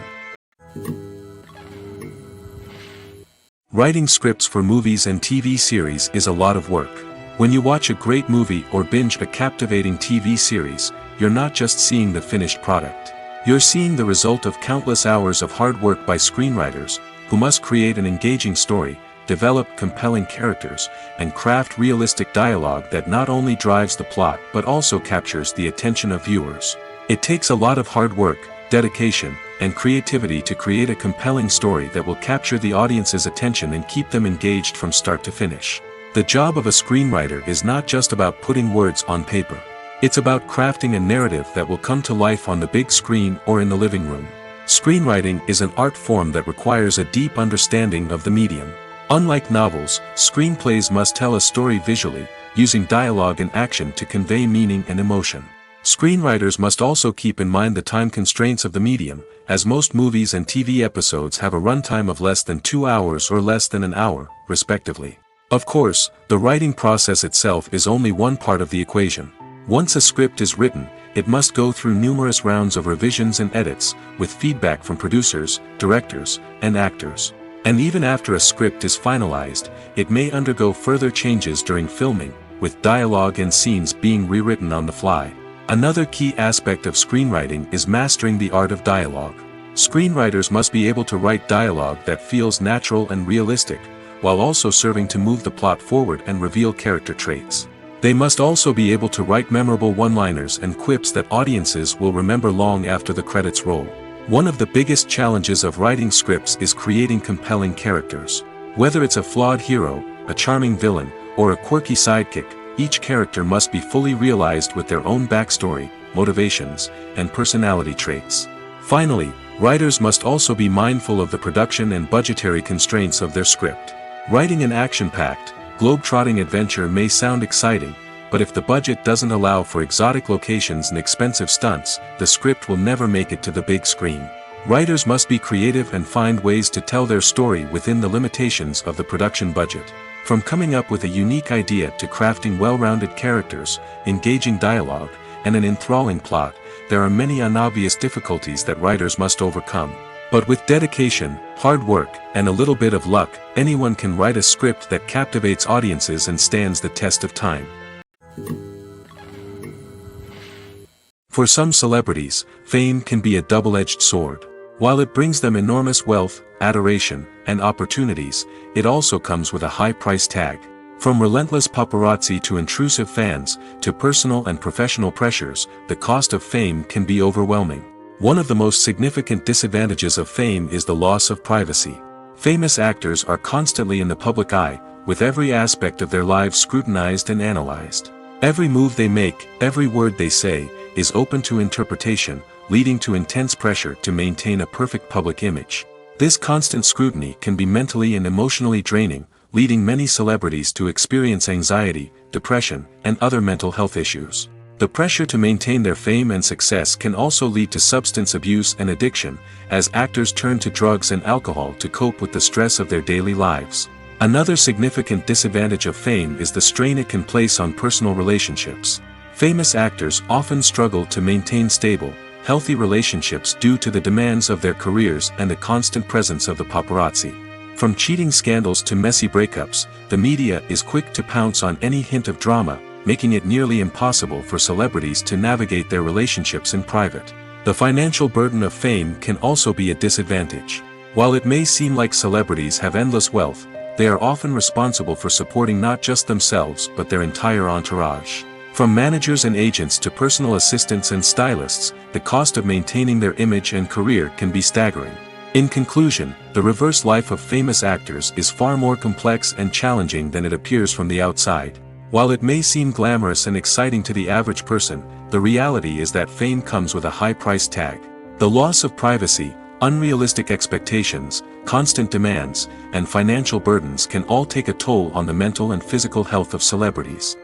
Writing scripts for movies and TV series is a lot of work. When you watch a great movie or binge a captivating TV series, you're not just seeing the finished product. You're seeing the result of countless hours of hard work by screenwriters, who must create an engaging story, develop compelling characters, and craft realistic dialogue that not only drives the plot but also captures the attention of viewers. It takes a lot of hard work, dedication, and creativity to create a compelling story that will capture the audience's attention and keep them engaged from start to finish. The job of a screenwriter is not just about putting words on paper. It's about crafting a narrative that will come to life on the big screen or in the living room. Screenwriting is an art form that requires a deep understanding of the medium. Unlike novels, screenplays must tell a story visually, using dialogue and action to convey meaning and emotion. Screenwriters must also keep in mind the time constraints of the medium, as most movies and TV episodes have a runtime of less than 2 hours or less than an hour, respectively. Of course, the writing process itself is only one part of the equation. Once a script is written, it must go through numerous rounds of revisions and edits, with feedback from producers, directors, and actors. And even after a script is finalized, it may undergo further changes during filming, with dialogue and scenes being rewritten on the fly. Another key aspect of screenwriting is mastering the art of dialogue. Screenwriters must be able to write dialogue that feels natural and realistic, while also serving to move the plot forward and reveal character traits. They must also be able to write memorable one-liners and quips that audiences will remember long after the credits roll. One of the biggest challenges of writing scripts is creating compelling characters. Whether it's a flawed hero, a charming villain, or a quirky sidekick, each character must be fully realized with their own backstory, motivations, and personality traits. Finally, writers must also be mindful of the production and budgetary constraints of their script. Writing an action-packed, globe-trotting adventure may sound exciting, but if the budget doesn't allow for exotic locations and expensive stunts, the script will never make it to the big screen. Writers must be creative and find ways to tell their story within the limitations of the production budget. From coming up with a unique idea to crafting well-rounded characters, engaging dialogue, and an enthralling plot, there are many unobvious difficulties that writers must overcome. But with dedication, hard work, and a little bit of luck, anyone can write a script that captivates audiences and stands the test of time. For some celebrities, fame can be a double-edged sword. While it brings them enormous wealth, adoration, and opportunities, it also comes with a high price tag. From relentless paparazzi to intrusive fans, to personal and professional pressures, the cost of fame can be overwhelming. One of the most significant disadvantages of fame is the loss of privacy. Famous actors are constantly in the public eye, with every aspect of their lives scrutinized and analyzed. Every move they make, every word they say, is open to interpretation, leading to intense pressure to maintain a perfect public image. This constant scrutiny can be mentally and emotionally draining, leading many celebrities to experience anxiety, depression, and other mental health issues. The pressure to maintain their fame and success can also lead to substance abuse and addiction, as actors turn to drugs and alcohol to cope with the stress of their daily lives. Another significant disadvantage of fame is the strain it can place on personal relationships. Famous actors often struggle to maintain stable, healthy relationships due to the demands of their careers and the constant presence of the paparazzi. From cheating scandals to messy breakups, the media is quick to pounce on any hint of drama, making it nearly impossible for celebrities to navigate their relationships in private. The financial burden of fame can also be a disadvantage. While it may seem like celebrities have endless wealth, they are often responsible for supporting not just themselves but their entire entourage. From managers and agents to personal assistants and stylists, the cost of maintaining their image and career can be staggering. In conclusion, the reverse life of famous actors is far more complex and challenging than it appears from the outside. While it may seem glamorous and exciting to the average person, the reality is that fame comes with a high price tag. The loss of privacy, unrealistic expectations, constant demands, and financial burdens can all take a toll on the mental and physical health of celebrities.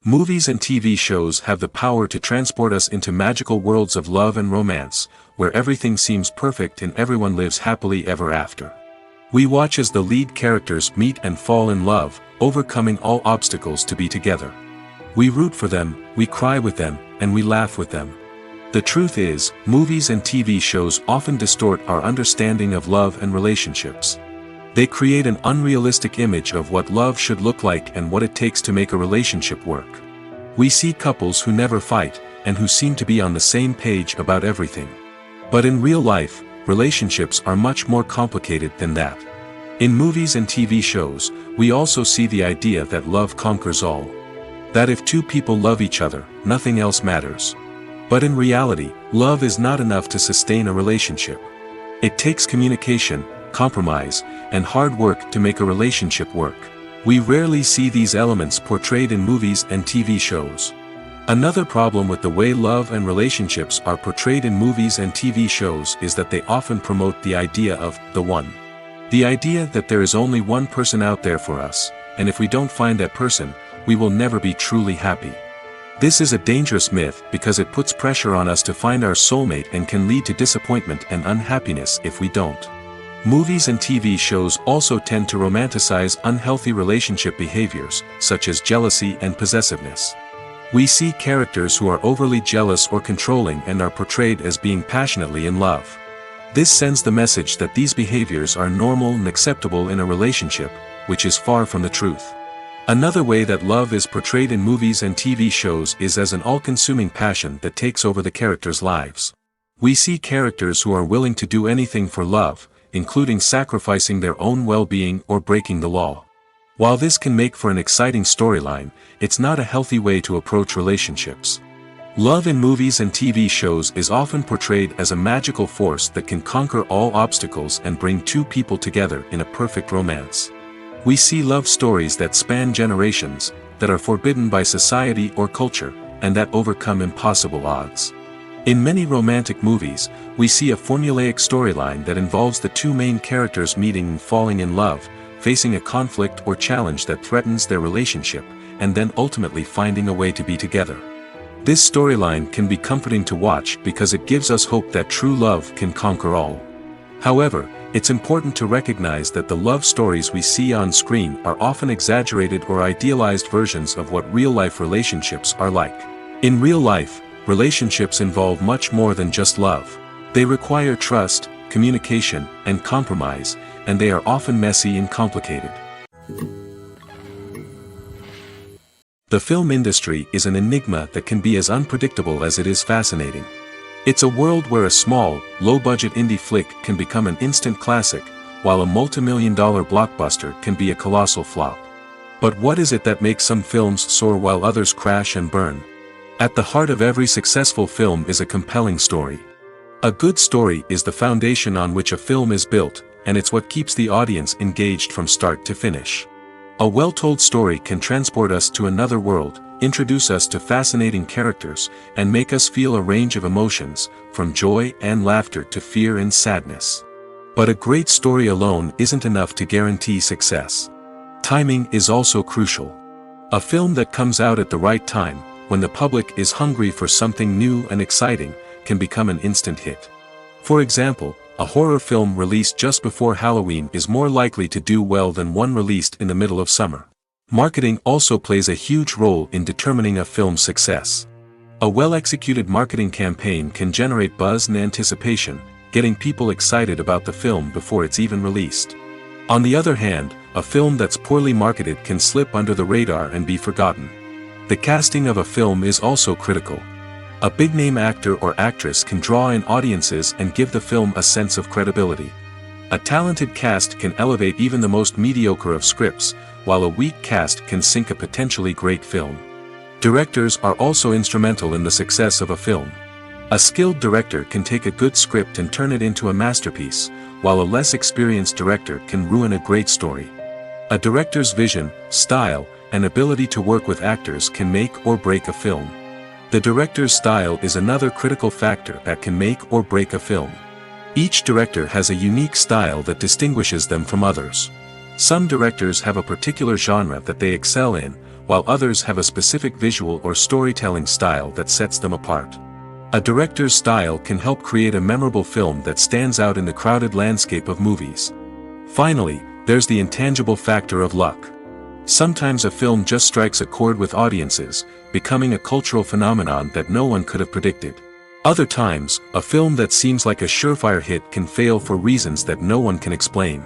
Movies and TV shows have the power to transport us into magical worlds of love and romance, where everything seems perfect and everyone lives happily ever after. We watch as the lead characters meet and fall in love, overcoming all obstacles to be together. We root for them, we cry with them, and we laugh with them. The truth is, movies and TV shows often distort our understanding of love and relationships. They create an unrealistic image of what love should look like and what it takes to make a relationship work. We see couples who never fight, and who seem to be on the same page about everything. But in real life, relationships are much more complicated than that. In movies and TV shows, we also see the idea that love conquers all. That if two people love each other, nothing else matters. But in reality, love is not enough to sustain a relationship. It takes communication, compromise, and hard work to make a relationship work. We rarely see these elements portrayed in movies and TV shows. Another problem with the way love and relationships are portrayed in movies and TV shows is that they often promote the idea of the one. The idea that there is only one person out there for us, and if we don't find that person, we will never be truly happy. This is a dangerous myth because it puts pressure on us to find our soulmate and can lead to disappointment and unhappiness if we don't. Movies and TV shows also tend to romanticize unhealthy relationship behaviors, such as jealousy and possessiveness. We see characters who are overly jealous or controlling and are portrayed as being passionately in love. This sends the message that these behaviors are normal and acceptable in a relationship, which is far from the truth. Another way that love is portrayed in movies and TV shows is as an all-consuming passion that takes over the characters' lives. We see characters who are willing to do anything for love, including sacrificing their own well-being or breaking the law. While this can make for an exciting storyline, it's not a healthy way to approach relationships. Love in movies and TV shows is often portrayed as a magical force that can conquer all obstacles and bring two people together in a perfect romance. We see love stories that span generations, that are forbidden by society or culture, and that overcome impossible odds. In many romantic movies, we see a formulaic storyline that involves the two main characters meeting and falling in love, facing a conflict or challenge that threatens their relationship, and then ultimately finding a way to be together. This storyline can be comforting to watch because it gives us hope that true love can conquer all. However, it's important to recognize that the love stories we see on screen are often exaggerated or idealized versions of what real-life relationships are like. In real life, relationships involve much more than just love. They require trust, communication, and compromise, and they are often messy and complicated. The film industry is an enigma that can be as unpredictable as it is fascinating. It's a world where a small, low-budget indie flick can become an instant classic, while a multi-million-dollar blockbuster can be a colossal flop. But what is it that makes some films soar while others crash and burn? At the heart of every successful film is a compelling story. A good story is the foundation on which a film is built, and it's what keeps the audience engaged from start to finish. A well-told story can transport us to another world, introduce us to fascinating characters, and make us feel a range of emotions, from joy and laughter to fear and sadness. But a great story alone isn't enough to guarantee success. Timing is also crucial. A film that comes out at the right time, when the public is hungry for something new and exciting, can become an instant hit. For example, a horror film released just before Halloween is more likely to do well than one released in the middle of summer. Marketing also plays a huge role in determining a film's success. A well-executed marketing campaign can generate buzz and anticipation, getting people excited about the film before it's even released. On the other hand, a film that's poorly marketed can slip under the radar and be forgotten. The casting of a film is also critical. A big-name actor or actress can draw in audiences and give the film a sense of credibility. A talented cast can elevate even the most mediocre of scripts, while a weak cast can sink a potentially great film. Directors are also instrumental in the success of a film. A skilled director can take a good script and turn it into a masterpiece, while a less experienced director can ruin a great story. A director's vision, style, and ability to work with actors can make or break a film. The director's style is another critical factor that can make or break a film. Each director has a unique style that distinguishes them from others. Some directors have a particular genre that they excel in, while others have a specific visual or storytelling style that sets them apart. A director's style can help create a memorable film that stands out in the crowded landscape of movies. Finally, there's the intangible factor of luck. Sometimes a film just strikes a chord with audiences, becoming a cultural phenomenon that no one could have predicted. Other times, a film that seems like a surefire hit can fail for reasons that no one can explain.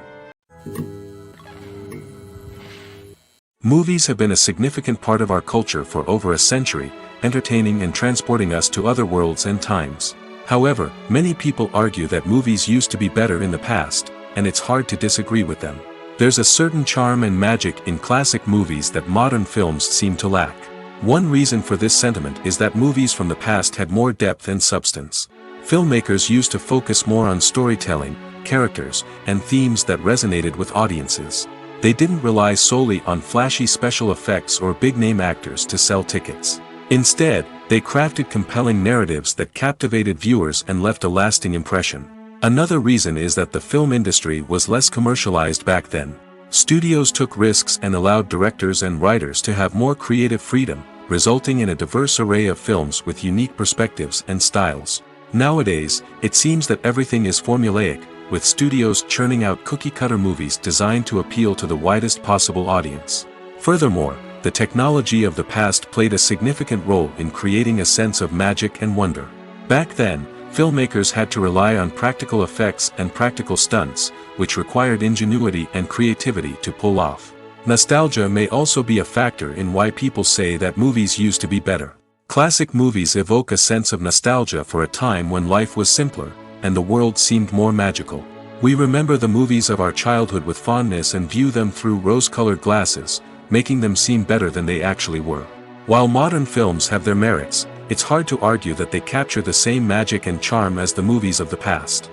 Movies have been a significant part of our culture for over a century, entertaining and transporting us to other worlds and times. However, many people argue that movies used to be better in the past, and it's hard to disagree with them. There's a certain charm and magic in classic movies that modern films seem to lack. One reason for this sentiment is that movies from the past had more depth and substance. Filmmakers used to focus more on storytelling, characters, and themes that resonated with audiences. They didn't rely solely on flashy special effects or big-name actors to sell tickets. Instead, they crafted compelling narratives that captivated viewers and left a lasting impression. Another reason is that the film industry was less commercialized back then. Studios took risks and allowed directors and writers to have more creative freedom, resulting in a diverse array of films with unique perspectives and styles. Nowadays, it seems that everything is formulaic, with studios churning out cookie-cutter movies designed to appeal to the widest possible audience. Furthermore, the technology of the past played a significant role in creating a sense of magic and wonder. Back then, filmmakers had to rely on practical effects and practical stunts, which required ingenuity and creativity to pull off. Nostalgia may also be a factor in why people say that movies used to be better. Classic movies evoke a sense of nostalgia for a time when life was simpler, and the world seemed more magical. We remember the movies of our childhood with fondness and view them through rose-colored glasses, making them seem better than they actually were. While modern films have their merits, it's hard to argue that they capture the same magic and charm as the movies of the past.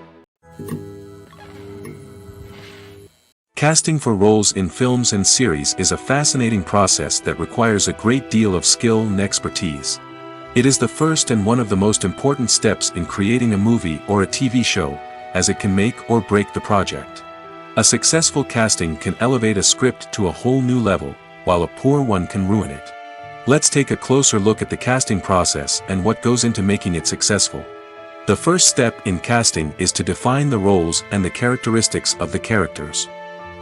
Casting for roles in films and series is a fascinating process that requires a great deal of skill and expertise. It is the first and one of the most important steps in creating a movie or a TV show, as it can make or break the project. A successful casting can elevate a script to a whole new level, while a poor one can ruin it. Let's take a closer look at the casting process and what goes into making it successful. The first step in casting is to define the roles and the characteristics of the characters.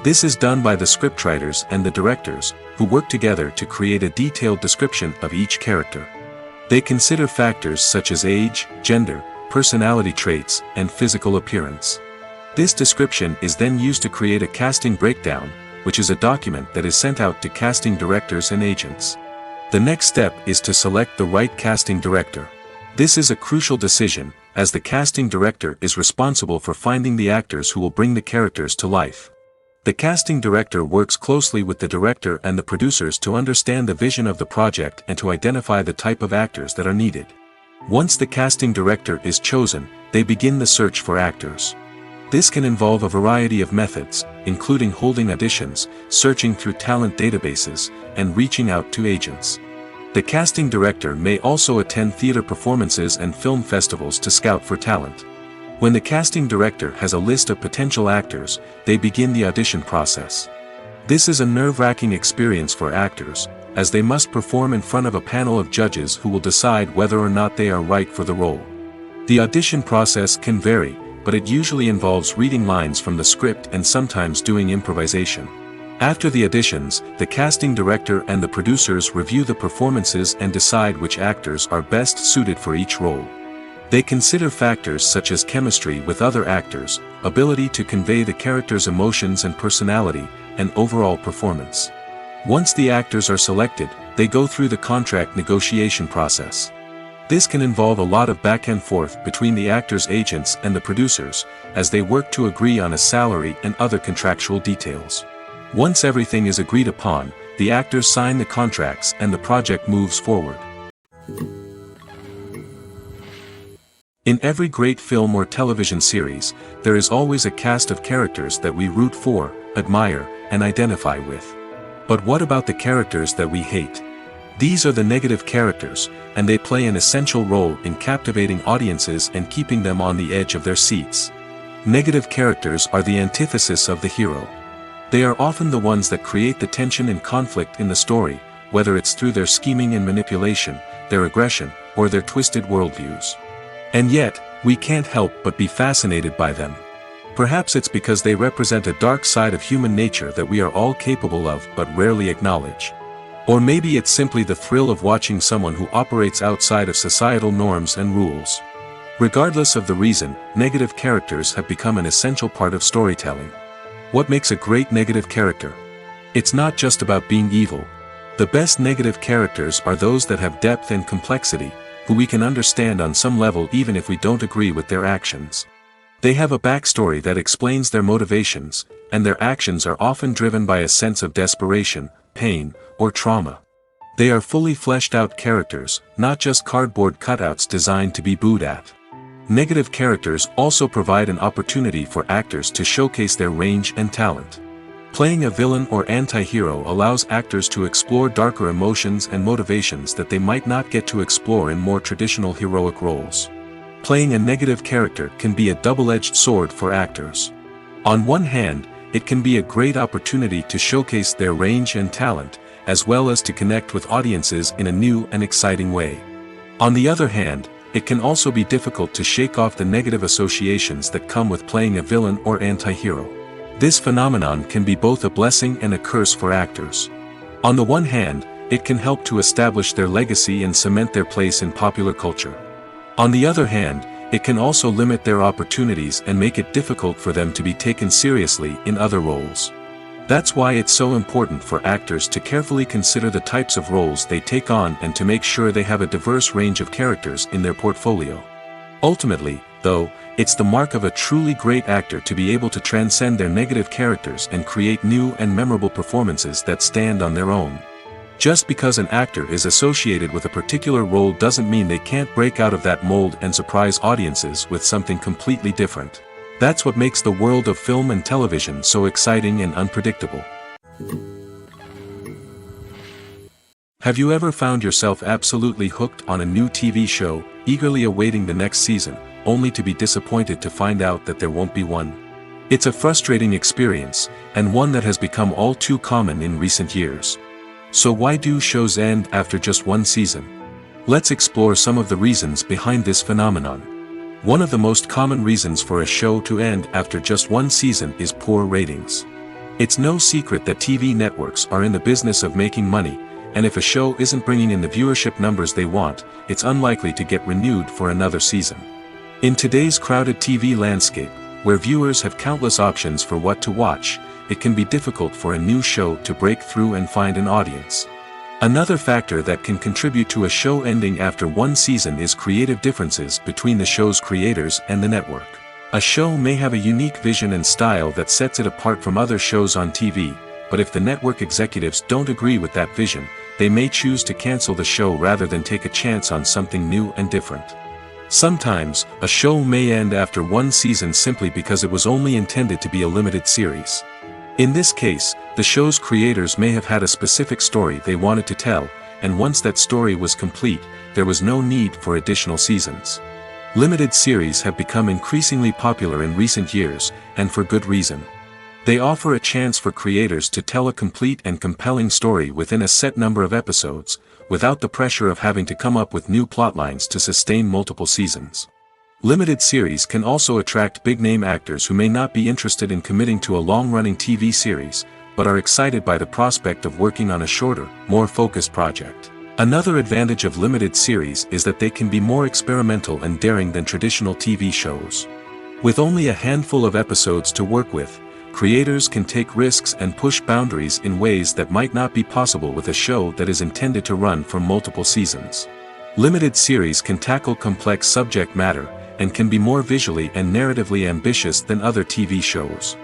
This is done by the scriptwriters and the directors, who work together to create a detailed description of each character. They consider factors such as age, gender, personality traits, and physical appearance. This description is then used to create a casting breakdown, which is a document that is sent out to casting directors and agents. The next step is to select the right casting director. This is a crucial decision, as the casting director is responsible for finding the actors who will bring the characters to life. The casting director works closely with the director and the producers to understand the vision of the project and to identify the type of actors that are needed. Once the casting director is chosen, they begin the search for actors. This can involve a variety of methods, including holding auditions, searching through talent databases, and reaching out to agents. The casting director may also attend theater performances and film festivals to scout for talent. When the casting director has a list of potential actors, they begin the audition process. This is a nerve-wracking experience for actors, as they must perform in front of a panel of judges who will decide whether or not they are right for the role. The audition process can vary, but it usually involves reading lines from the script and sometimes doing improvisation. After the auditions, the casting director and the producers review the performances and decide which actors are best suited for each role. They consider factors such as chemistry with other actors, ability to convey the character's emotions and personality, and overall performance. Once the actors are selected, they go through the contract negotiation process. This can involve a lot of back and forth between the actors' agents and the producers, as they work to agree on a salary and other contractual details. Once everything is agreed upon, the actors sign the contracts and the project moves forward. In every great film or television series, there is always a cast of characters that we root for, admire, and identify with. But what about the characters that we hate? These are the negative characters, and they play an essential role in captivating audiences and keeping them on the edge of their seats. Negative characters are the antithesis of the hero. They are often the ones that create the tension and conflict in the story, whether it's through their scheming and manipulation, their aggression, or their twisted worldviews. And yet, we can't help but be fascinated by them. Perhaps it's because they represent a dark side of human nature that we are all capable of but rarely acknowledge. Or maybe it's simply the thrill of watching someone who operates outside of societal norms and rules. Regardless of the reason, negative characters have become an essential part of storytelling. What makes a great negative character? It's not just about being evil. The best negative characters are those that have depth and complexity, who we can understand on some level even if we don't agree with their actions. They have a backstory that explains their motivations, and their actions are often driven by a sense of desperation, pain, or trauma. They are fully fleshed out characters, not just cardboard cutouts designed to be booed at. Negative characters also provide an opportunity for actors to showcase their range and talent. Playing a villain or anti-hero allows actors to explore darker emotions and motivations that they might not get to explore in more traditional heroic roles. Playing a negative character can be a double-edged sword for actors. On one hand, it can be a great opportunity to showcase their range and talent, as well as to connect with audiences in a new and exciting way. On the other hand, it can also be difficult to shake off the negative associations that come with playing a villain or anti-hero. This phenomenon can be both a blessing and a curse for actors. On the one hand, it can help to establish their legacy and cement their place in popular culture. On the other hand, it can also limit their opportunities and make it difficult for them to be taken seriously in other roles. That's why it's so important for actors to carefully consider the types of roles they take on and to make sure they have a diverse range of characters in their portfolio. Ultimately, though, it's the mark of a truly great actor to be able to transcend their negative characters and create new and memorable performances that stand on their own. Just because an actor is associated with a particular role doesn't mean they can't break out of that mold and surprise audiences with something completely different. That's what makes the world of film and television so exciting and unpredictable. Have you ever found yourself absolutely hooked on a new TV show, eagerly awaiting the next season, only to be disappointed to find out that there won't be one? It's a frustrating experience, and one that has become all too common in recent years. So why do shows end after just one season? Let's explore some of the reasons behind this phenomenon. One of the most common reasons for a show to end after just one season is poor ratings. It's no secret that TV networks are in the business of making money, and if a show isn't bringing in the viewership numbers they want, it's unlikely to get renewed for another season. In today's crowded TV landscape, where viewers have countless options for what to watch, it can be difficult for a new show to break through and find an audience. Another factor that can contribute to a show ending after one season is creative differences between the show's creators and the network. A show may have a unique vision and style that sets it apart from other shows on TV, but if the network executives don't agree with that vision, they may choose to cancel the show rather than take a chance on something new and different. Sometimes, a show may end after one season simply because it was only intended to be a limited series. In this case, the show's creators may have had a specific story they wanted to tell, and once that story was complete, there was no need for additional seasons. Limited series have become increasingly popular in recent years, and for good reason. They offer a chance for creators to tell a complete and compelling story within a set number of episodes, without the pressure of having to come up with new plotlines to sustain multiple seasons. Limited series can also attract big-name actors who may not be interested in committing to a long-running TV series, but are excited by the prospect of working on a shorter, more focused project. Another advantage of limited series is that they can be more experimental and daring than traditional TV shows. With only a handful of episodes to work with, creators can take risks and push boundaries in ways that might not be possible with a show that is intended to run for multiple seasons. Limited series can tackle complex subject matter, and can be more visually and narratively ambitious than other TV shows.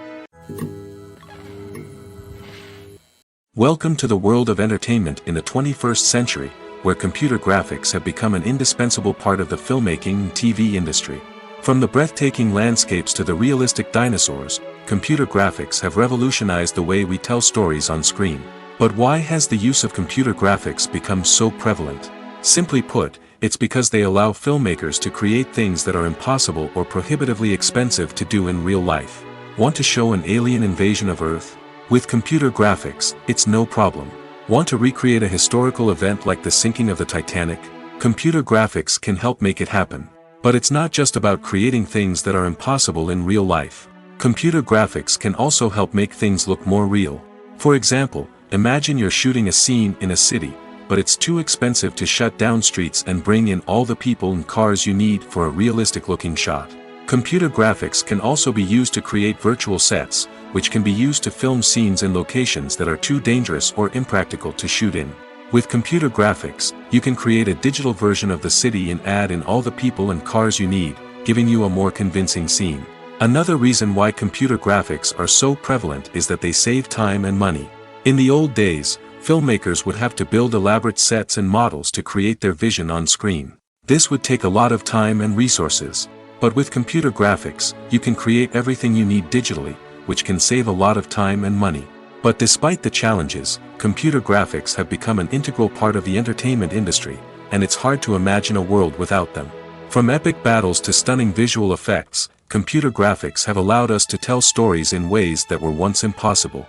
Welcome to the world of entertainment in the 21st century, where computer graphics have become an indispensable part of the filmmaking and TV industry. From the breathtaking landscapes to the realistic dinosaurs, computer graphics have revolutionized the way we tell stories on screen. But why has the use of computer graphics become so prevalent? Simply put, it's because they allow filmmakers to create things that are impossible or prohibitively expensive to do in real life. Want to show an alien invasion of Earth? With computer graphics, it's no problem. Want to recreate a historical event like the sinking of the Titanic? Computer graphics can help make it happen. But it's not just about creating things that are impossible in real life. Computer graphics can also help make things look more real. For example, imagine you're shooting a scene in a city, but it's too expensive to shut down streets and bring in all the people and cars you need for a realistic-looking shot. Computer graphics can also be used to create virtual sets, which can be used to film scenes in locations that are too dangerous or impractical to shoot in. With computer graphics, you can create a digital version of the city and add in all the people and cars you need, giving you a more convincing scene. Another reason why computer graphics are so prevalent is that they save time and money. In the old days, filmmakers would have to build elaborate sets and models to create their vision on screen. This would take a lot of time and resources. But with computer graphics, you can create everything you need digitally, which can save a lot of time and money. But despite the challenges, computer graphics have become an integral part of the entertainment industry, and it's hard to imagine a world without them. From epic battles to stunning visual effects, computer graphics have allowed us to tell stories in ways that were once impossible.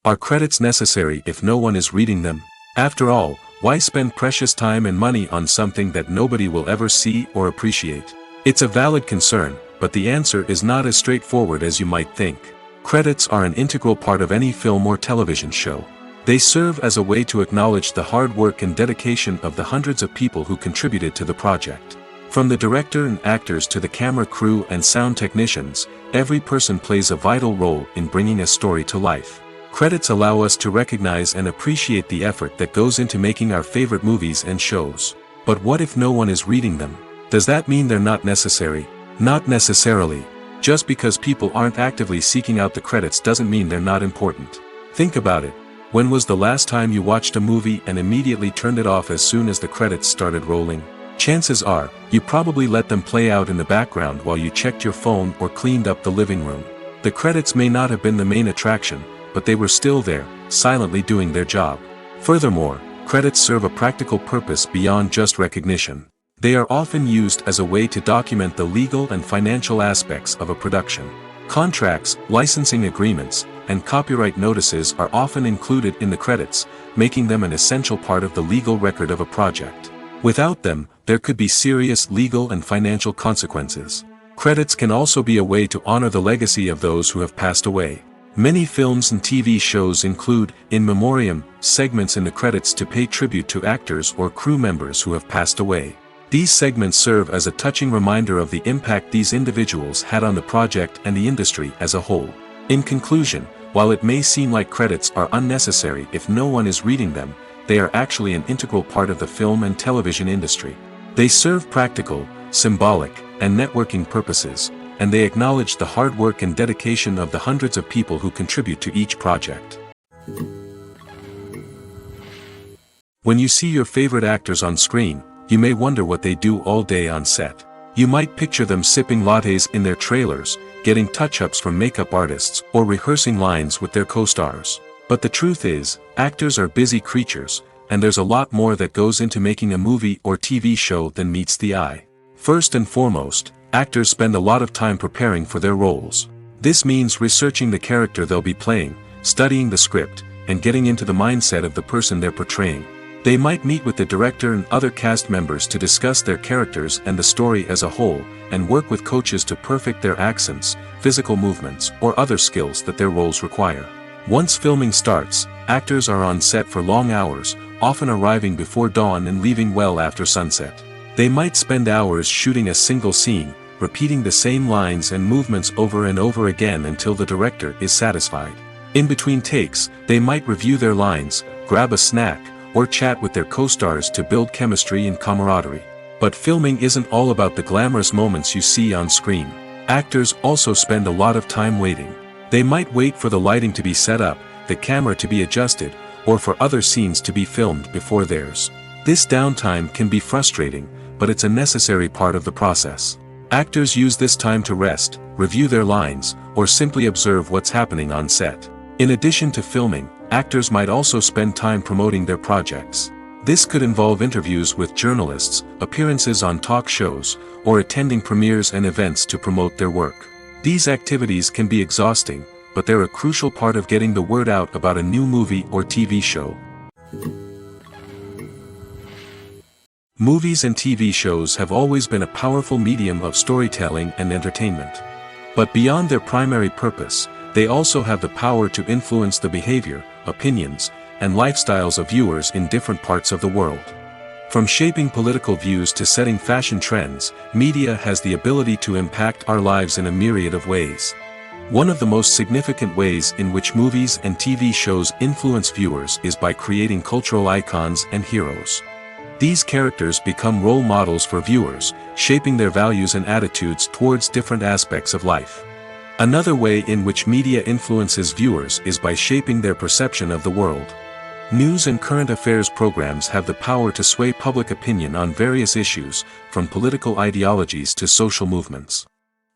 Are credits necessary if no one is reading them? After all, why spend precious time and money on something that nobody will ever see or appreciate? It's a valid concern, but the answer is not as straightforward as you might think. Credits are an integral part of any film or television show. They serve as a way to acknowledge the hard work and dedication of the hundreds of people who contributed to the project. From the director and actors to the camera crew and sound technicians, every person plays a vital role in bringing a story to life. Credits allow us to recognize and appreciate the effort that goes into making our favorite movies and shows. But what if no one is reading them? Does that mean they're not necessary? Not necessarily. Just because people aren't actively seeking out the credits doesn't mean they're not important. Think about it. When was the last time you watched a movie and immediately turned it off as soon as the credits started rolling? Chances are, you probably let them play out in the background while you checked your phone or cleaned up the living room. The credits may not have been the main attraction, but they were still there, silently doing their job. Furthermore, credits serve a practical purpose beyond just recognition. They are often used as a way to document the legal and financial aspects of a production. Contracts, licensing agreements, and copyright notices are often included in the credits, making them an essential part of the legal record of a project. Without them, there could be serious legal and financial consequences. Credits can also be a way to honor the legacy of those who have passed away. Many films and TV shows include, in memoriam, segments in the credits to pay tribute to actors or crew members who have passed away. These segments serve as a touching reminder of the impact these individuals had on the project and the industry as a whole. In conclusion, while it may seem like credits are unnecessary if no one is reading them, they are actually an integral part of the film and television industry. They serve practical, symbolic, and networking purposes, and they acknowledge the hard work and dedication of the hundreds of people who contribute to each project. When you see your favorite actors on screen, you may wonder what they do all day on set. You might picture them sipping lattes in their trailers, getting touch-ups from makeup artists, or rehearsing lines with their co-stars. But the truth is, actors are busy creatures, and there's a lot more that goes into making a movie or TV show than meets the eye. First and foremost, actors spend a lot of time preparing for their roles. This means researching the character they'll be playing, studying the script, and getting into the mindset of the person they're portraying. They might meet with the director and other cast members to discuss their characters and the story as a whole, and work with coaches to perfect their accents, physical movements, or other skills that their roles require. Once filming starts, actors are on set for long hours, often arriving before dawn and leaving well after sunset. They might spend hours shooting a single scene, repeating the same lines and movements over and over again until the director is satisfied. In between takes, they might review their lines, grab a snack, or chat with their co-stars to build chemistry and camaraderie. But filming isn't all about the glamorous moments you see on screen. Actors also spend a lot of time waiting. They might wait for the lighting to be set up, the camera to be adjusted, or for other scenes to be filmed before theirs. This downtime can be frustrating, but it's a necessary part of the process. Actors use this time to rest, review their lines, or simply observe what's happening on set. In addition to filming, actors might also spend time promoting their projects. This could involve interviews with journalists, appearances on talk shows, or attending premieres and events to promote their work. These activities can be exhausting, but they're a crucial part of getting the word out about a new movie or TV show. Movies and TV shows have always been a powerful medium of storytelling and entertainment. But beyond their primary purpose, they also have the power to influence the behavior, opinions, and lifestyles of viewers in different parts of the world. From shaping political views to setting fashion trends, media has the ability to impact our lives in a myriad of ways. One of the most significant ways in which movies and TV shows influence viewers is by creating cultural icons and heroes. These characters become role models for viewers, shaping their values and attitudes towards different aspects of life. Another way in which media influences viewers is by shaping their perception of the world. News and current affairs programs have the power to sway public opinion on various issues, from political ideologies to social movements.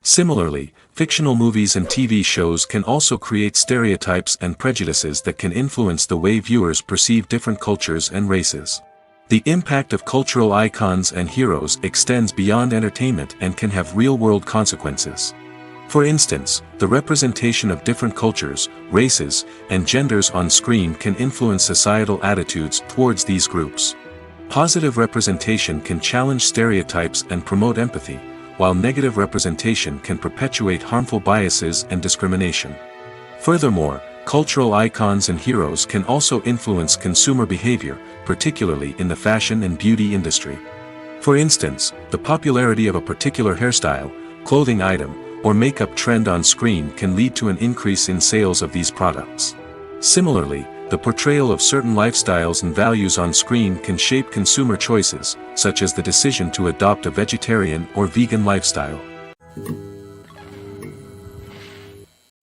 Similarly, fictional movies and TV shows can also create stereotypes and prejudices that can influence the way viewers perceive different cultures and races. The impact of cultural icons and heroes extends beyond entertainment and can have real-world consequences. For instance, the representation of different cultures, races, and genders on screen can influence societal attitudes towards these groups. Positive representation can challenge stereotypes and promote empathy, while negative representation can perpetuate harmful biases and discrimination. Furthermore, cultural icons and heroes can also influence consumer behavior, particularly in the fashion and beauty industry. For instance, the popularity of a particular hairstyle, clothing item, or makeup trend on screen can lead to an increase in sales of these products. Similarly, the portrayal of certain lifestyles and values on screen can shape consumer choices, such as the decision to adopt a vegetarian or vegan lifestyle.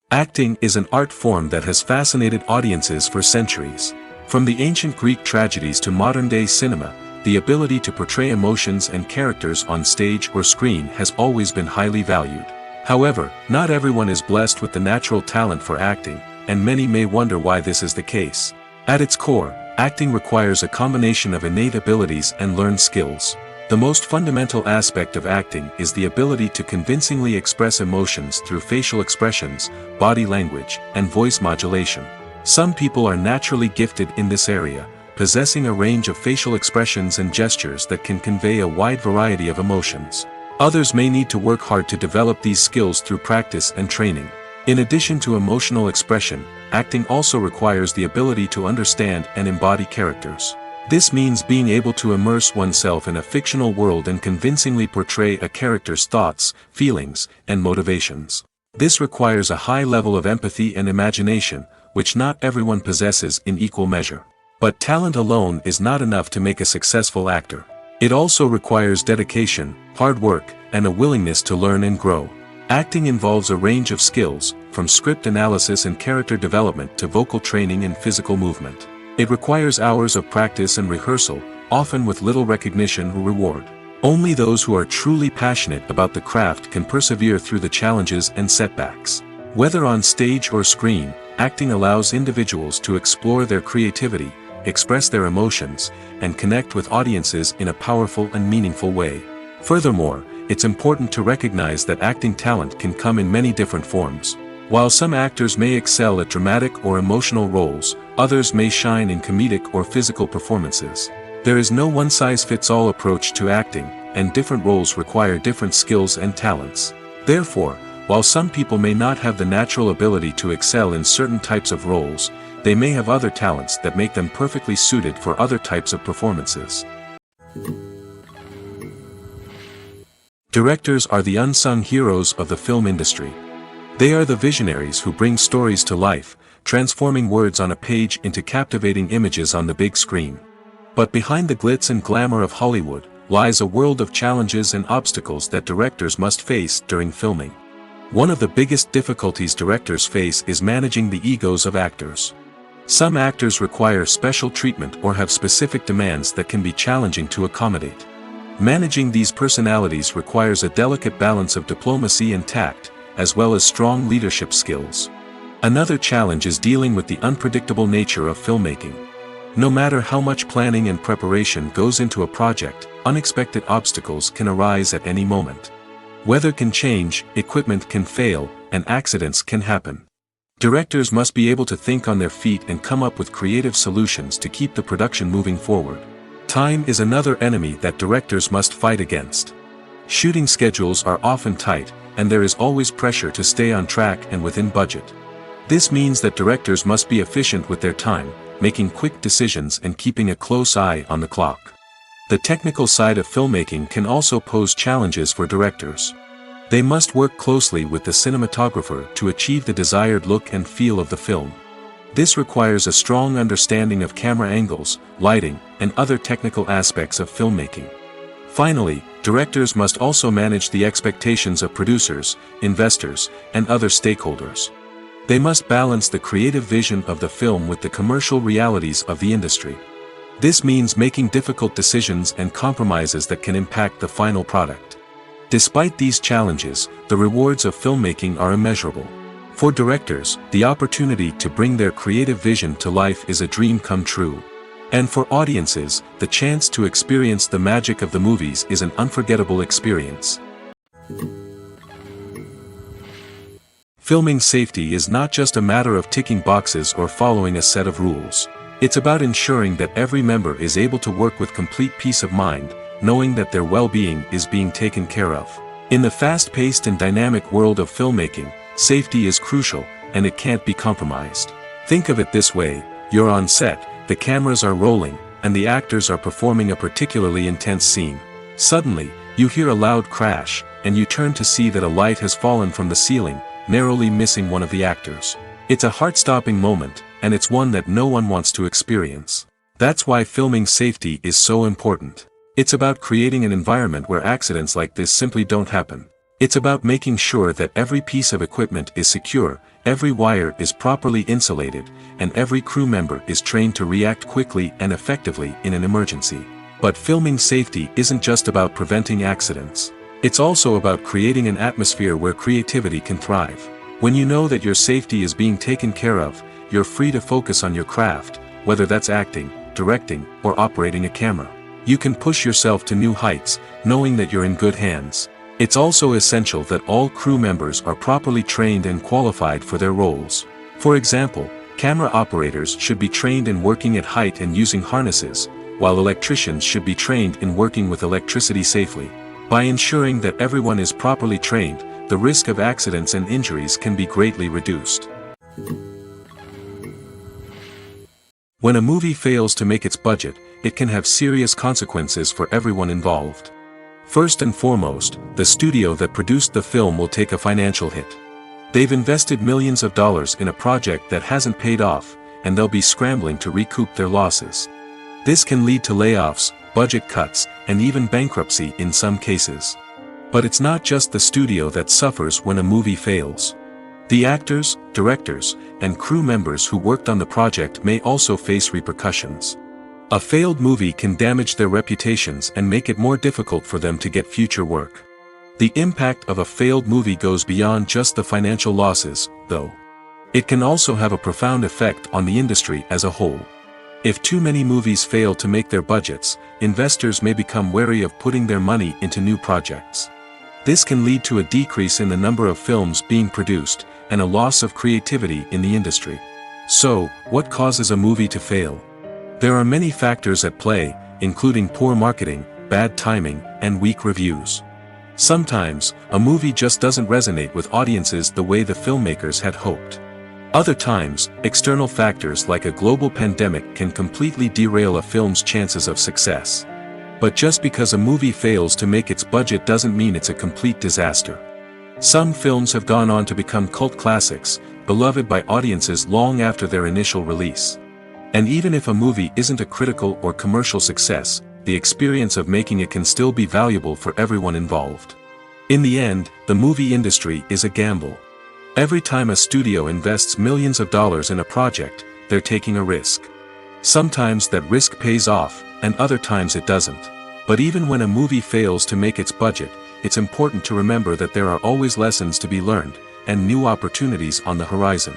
Acting is an art form that has fascinated audiences for centuries. From the ancient Greek tragedies to modern-day cinema, the ability to portray emotions and characters on stage or screen has always been highly valued. However, not everyone is blessed with the natural talent for acting, and many may wonder why this is the case. At its core, acting requires a combination of innate abilities and learned skills. The most fundamental aspect of acting is the ability to convincingly express emotions through facial expressions, body language, and voice modulation. Some people are naturally gifted in this area, possessing a range of facial expressions and gestures that can convey a wide variety of emotions. Others may need to work hard to develop these skills through practice and training. In addition to emotional expression, acting also requires the ability to understand and embody characters. This means being able to immerse oneself in a fictional world and convincingly portray a character's thoughts, feelings, and motivations. This requires a high level of empathy and imagination, which not everyone possesses in equal measure. But talent alone is not enough to make a successful actor. It also requires dedication, hard work, and a willingness to learn and grow. Acting involves a range of skills, from script analysis and character development to vocal training and physical movement. It requires hours of practice and rehearsal, often with little recognition or reward. Only those who are truly passionate about the craft can persevere through the challenges and setbacks. Whether on stage or screen, acting allows individuals to explore their creativity, express their emotions, and connect with audiences in a powerful and meaningful way. Furthermore, it's important to recognize that acting talent can come in many different forms. While some actors may excel at dramatic or emotional roles, others may shine in comedic or physical performances. There is no one-size-fits-all approach to acting, and different roles require different skills and talents. Therefore, while some people may not have the natural ability to excel in certain types of roles, they may have other talents that make them perfectly suited for other types of performances. Directors are the unsung heroes of the film industry. They are the visionaries who bring stories to life, transforming words on a page into captivating images on the big screen. But behind the glitz and glamour of Hollywood, lies a world of challenges and obstacles that directors must face during filming. One of the biggest difficulties directors face is managing the egos of actors. Some actors require special treatment or have specific demands that can be challenging to accommodate. Managing these personalities requires a delicate balance of diplomacy and tact, as well as strong leadership skills. Another challenge is dealing with the unpredictable nature of filmmaking. No matter how much planning and preparation goes into a project, unexpected obstacles can arise at any moment. Weather can change, equipment can fail, and accidents can happen. Directors must be able to think on their feet and come up with creative solutions to keep the production moving forward. Time is another enemy that directors must fight against. Shooting schedules are often tight, and there is always pressure to stay on track and within budget. This means that directors must be efficient with their time, making quick decisions and keeping a close eye on the clock. The technical side of filmmaking can also pose challenges for directors. They must work closely with the cinematographer to achieve the desired look and feel of the film. This requires a strong understanding of camera angles, lighting, and other technical aspects of filmmaking. Finally, directors must also manage the expectations of producers, investors, and other stakeholders. They must balance the creative vision of the film with the commercial realities of the industry. This means making difficult decisions and compromises that can impact the final product. Despite these challenges, the rewards of filmmaking are immeasurable. For directors, the opportunity to bring their creative vision to life is a dream come true. And for audiences, the chance to experience the magic of the movies is an unforgettable experience. Filming safety is not just a matter of ticking boxes or following a set of rules. It's about ensuring that every member is able to work with complete peace of mind, knowing that their well-being is being taken care of. In the fast-paced and dynamic world of filmmaking, safety is crucial, and it can't be compromised. Think of it this way: you're on set, the cameras are rolling, and the actors are performing a particularly intense scene. Suddenly, you hear a loud crash, and you turn to see that a light has fallen from the ceiling, narrowly missing one of the actors. It's a heart-stopping moment, and it's one that no one wants to experience. That's why filming safety is so important. It's about creating an environment where accidents like this simply don't happen. It's about making sure that every piece of equipment is secure, every wire is properly insulated, and every crew member is trained to react quickly and effectively in an emergency. But filming safety isn't just about preventing accidents. It's also about creating an atmosphere where creativity can thrive. When you know that your safety is being taken care of, you're free to focus on your craft, whether that's acting, directing, or operating a camera. You can push yourself to new heights, knowing that you're in good hands. It's also essential that all crew members are properly trained and qualified for their roles. For example, camera operators should be trained in working at height and using harnesses, while electricians should be trained in working with electricity safely. By ensuring that everyone is properly trained, the risk of accidents and injuries can be greatly reduced. When a movie fails to make its budget, it can have serious consequences for everyone involved. First and foremost, the studio that produced the film will take a financial hit. They've invested millions of dollars in a project that hasn't paid off, and they'll be scrambling to recoup their losses. This can lead to layoffs, budget cuts, and even bankruptcy in some cases. But it's not just the studio that suffers when a movie fails. The actors, directors, and crew members who worked on the project may also face repercussions. A failed movie can damage their reputations and make it more difficult for them to get future work. The impact of a failed movie goes beyond just the financial losses, though. It can also have a profound effect on the industry as a whole. If too many movies fail to make their budgets, investors may become wary of putting their money into new projects. This can lead to a decrease in the number of films being produced, and a loss of creativity in the industry. So, what causes a movie to fail? There are many factors at play, including poor marketing, bad timing, and weak reviews. Sometimes, a movie just doesn't resonate with audiences the way the filmmakers had hoped. Other times, external factors like a global pandemic can completely derail a film's chances of success. But just because a movie fails to make its budget doesn't mean it's a complete disaster. Some films have gone on to become cult classics, beloved by audiences long after their initial release. And even if a movie isn't a critical or commercial success, the experience of making it can still be valuable for everyone involved. In the end, the movie industry is a gamble. Every time a studio invests millions of dollars in a project, they're taking a risk. Sometimes that risk pays off, and other times it doesn't. But even when a movie fails to make its budget, it's important to remember that there are always lessons to be learned, and new opportunities on the horizon.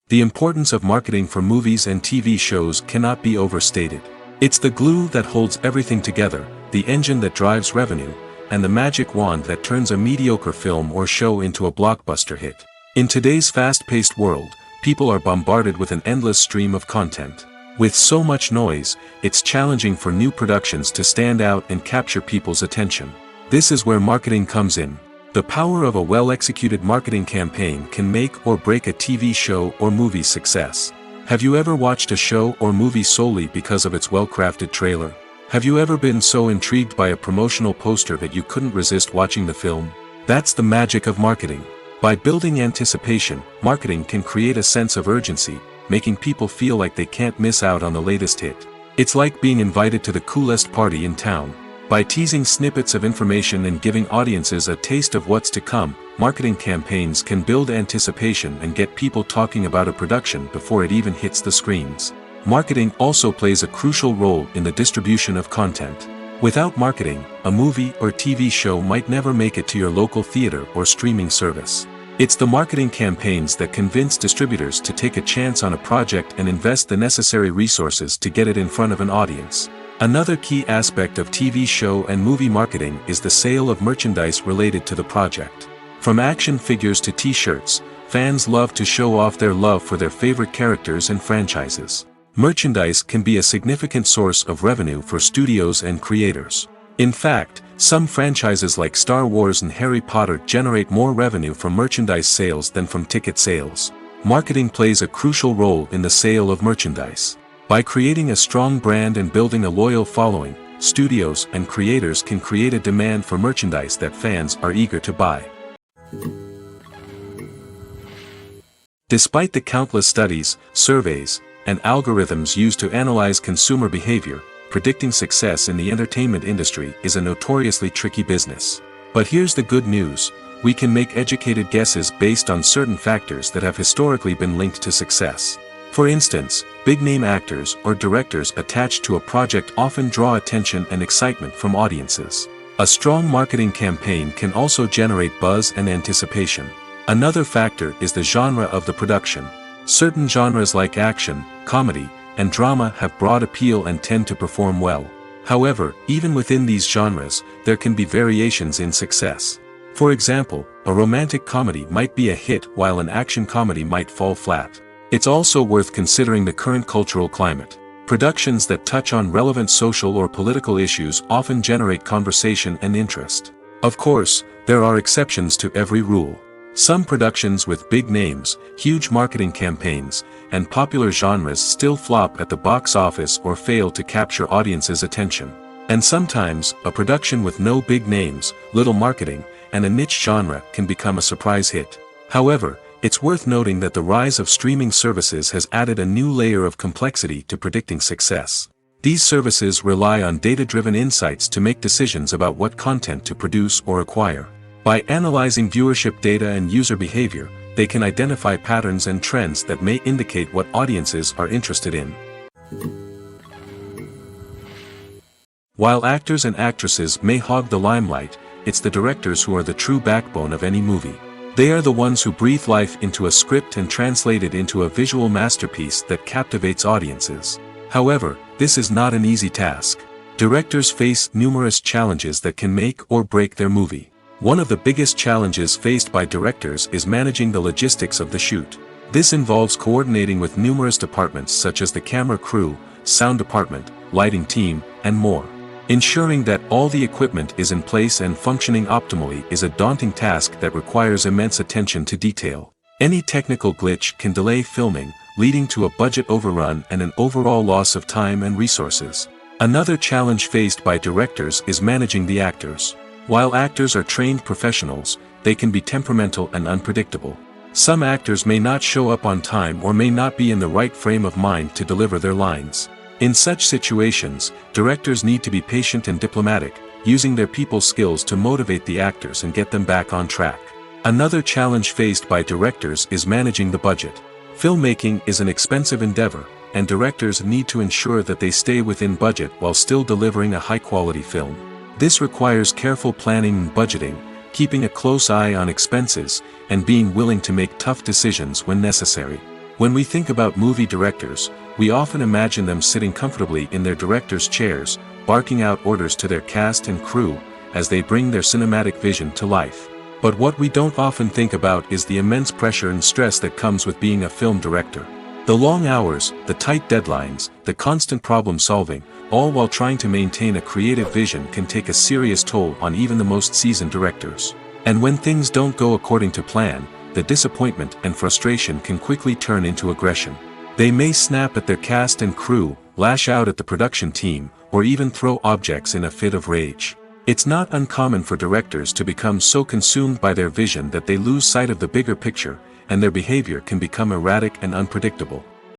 The importance of marketing for movies and TV shows cannot be overstated. It's the glue that holds everything together, the engine that drives revenue, and the magic wand that turns a mediocre film or show into a blockbuster hit. In today's fast-paced world, people are bombarded with an endless stream of content. With so much noise, it's challenging for new productions to stand out and capture people's attention. This is where marketing comes in. The power of a well-executed marketing campaign can make or break a TV show or movie's success. Have you ever watched a show or movie solely because of its well-crafted trailer? Have you ever been so intrigued by a promotional poster that you couldn't resist watching the film? That's the magic of marketing. By building anticipation, marketing can create a sense of urgency, making people feel like they can't miss out on the latest hit. It's like being invited to the coolest party in town. By teasing snippets of information and giving audiences a taste of what's to come, marketing campaigns can build anticipation and get people talking about a production before it even hits the screens. Marketing also plays a crucial role in the distribution of content. Without marketing, a movie or TV show might never make it to your local theater or streaming service. It's the marketing campaigns that convince distributors to take a chance on a project and invest the necessary resources to get it in front of an audience. Another key aspect of TV show and movie marketing is the sale of merchandise related to the project. From action figures to t-shirts, fans love to show off their love for their favorite characters and franchises. Merchandise can be a significant source of revenue for studios and creators. In fact, some franchises like Star Wars and Harry Potter generate more revenue from merchandise sales than from ticket sales. Marketing plays a crucial role in the sale of merchandise. By creating a strong brand and building a loyal following, studios and creators can create a demand for merchandise that fans are eager to buy. Despite the countless studies, surveys, and algorithms used to analyze consumer behavior, predicting success in the entertainment industry is a notoriously tricky business. But here's the good news: we can make educated guesses based on certain factors that have historically been linked to success. For instance, big-name actors or directors attached to a project often draw attention and excitement from audiences. A strong marketing campaign can also generate buzz and anticipation. Another factor is the genre of the production. Certain genres like action, comedy, and drama have broad appeal and tend to perform well. However, even within these genres, there can be variations in success. For example, a romantic comedy might be a hit while an action comedy might fall flat. It's also worth considering the current cultural climate. Productions that touch on relevant social or political issues often generate conversation and interest. Of course, there are exceptions to every rule. Some productions with big names, huge marketing campaigns, and popular genres still flop at the box office or fail to capture audiences' attention. And sometimes, a production with no big names, little marketing, and a niche genre can become a surprise hit. However, it's worth noting that the rise of streaming services has added a new layer of complexity to predicting success. These services rely on data-driven insights to make decisions about what content to produce or acquire. By analyzing viewership data and user behavior, they can identify patterns and trends that may indicate what audiences are interested in. While actors and actresses may hog the limelight, it's the directors who are the true backbone of any movie. They are the ones who breathe life into a script and translate it into a visual masterpiece that captivates audiences. However, this is not an easy task. Directors face numerous challenges that can make or break their movie. One of the biggest challenges faced by directors is managing the logistics of the shoot. This involves coordinating with numerous departments such as the camera crew, sound department, lighting team, and more. Ensuring that all the equipment is in place and functioning optimally is a daunting task that requires immense attention to detail. Any technical glitch can delay filming, leading to a budget overrun and an overall loss of time and resources. Another challenge faced by directors is managing the actors. While actors are trained professionals, they can be temperamental and unpredictable. Some actors may not show up on time or may not be in the right frame of mind to deliver their lines. In such situations, directors need to be patient and diplomatic, using their people skills to motivate the actors and get them back on track. Another challenge faced by directors is managing the budget. Filmmaking is an expensive endeavor, and directors need to ensure that they stay within budget while still delivering a high-quality film. This requires careful planning and budgeting, keeping a close eye on expenses, and being willing to make tough decisions when necessary. When we think about movie directors, we often imagine them sitting comfortably in their director's chairs, barking out orders to their cast and crew, as they bring their cinematic vision to life. But what we don't often think about is the immense pressure and stress that comes with being a film director. The long hours, the tight deadlines, the constant problem solving, all while trying to maintain a creative vision can take a serious toll on even the most seasoned directors. And when things don't go according to plan, the disappointment and frustration can quickly turn into aggression. They may snap at their cast and crew, lash out at the production team, or even throw objects in a fit of rage. It's not uncommon for directors to become so consumed by their vision that they lose sight of the bigger picture, and their behavior can become erratic and unpredictable.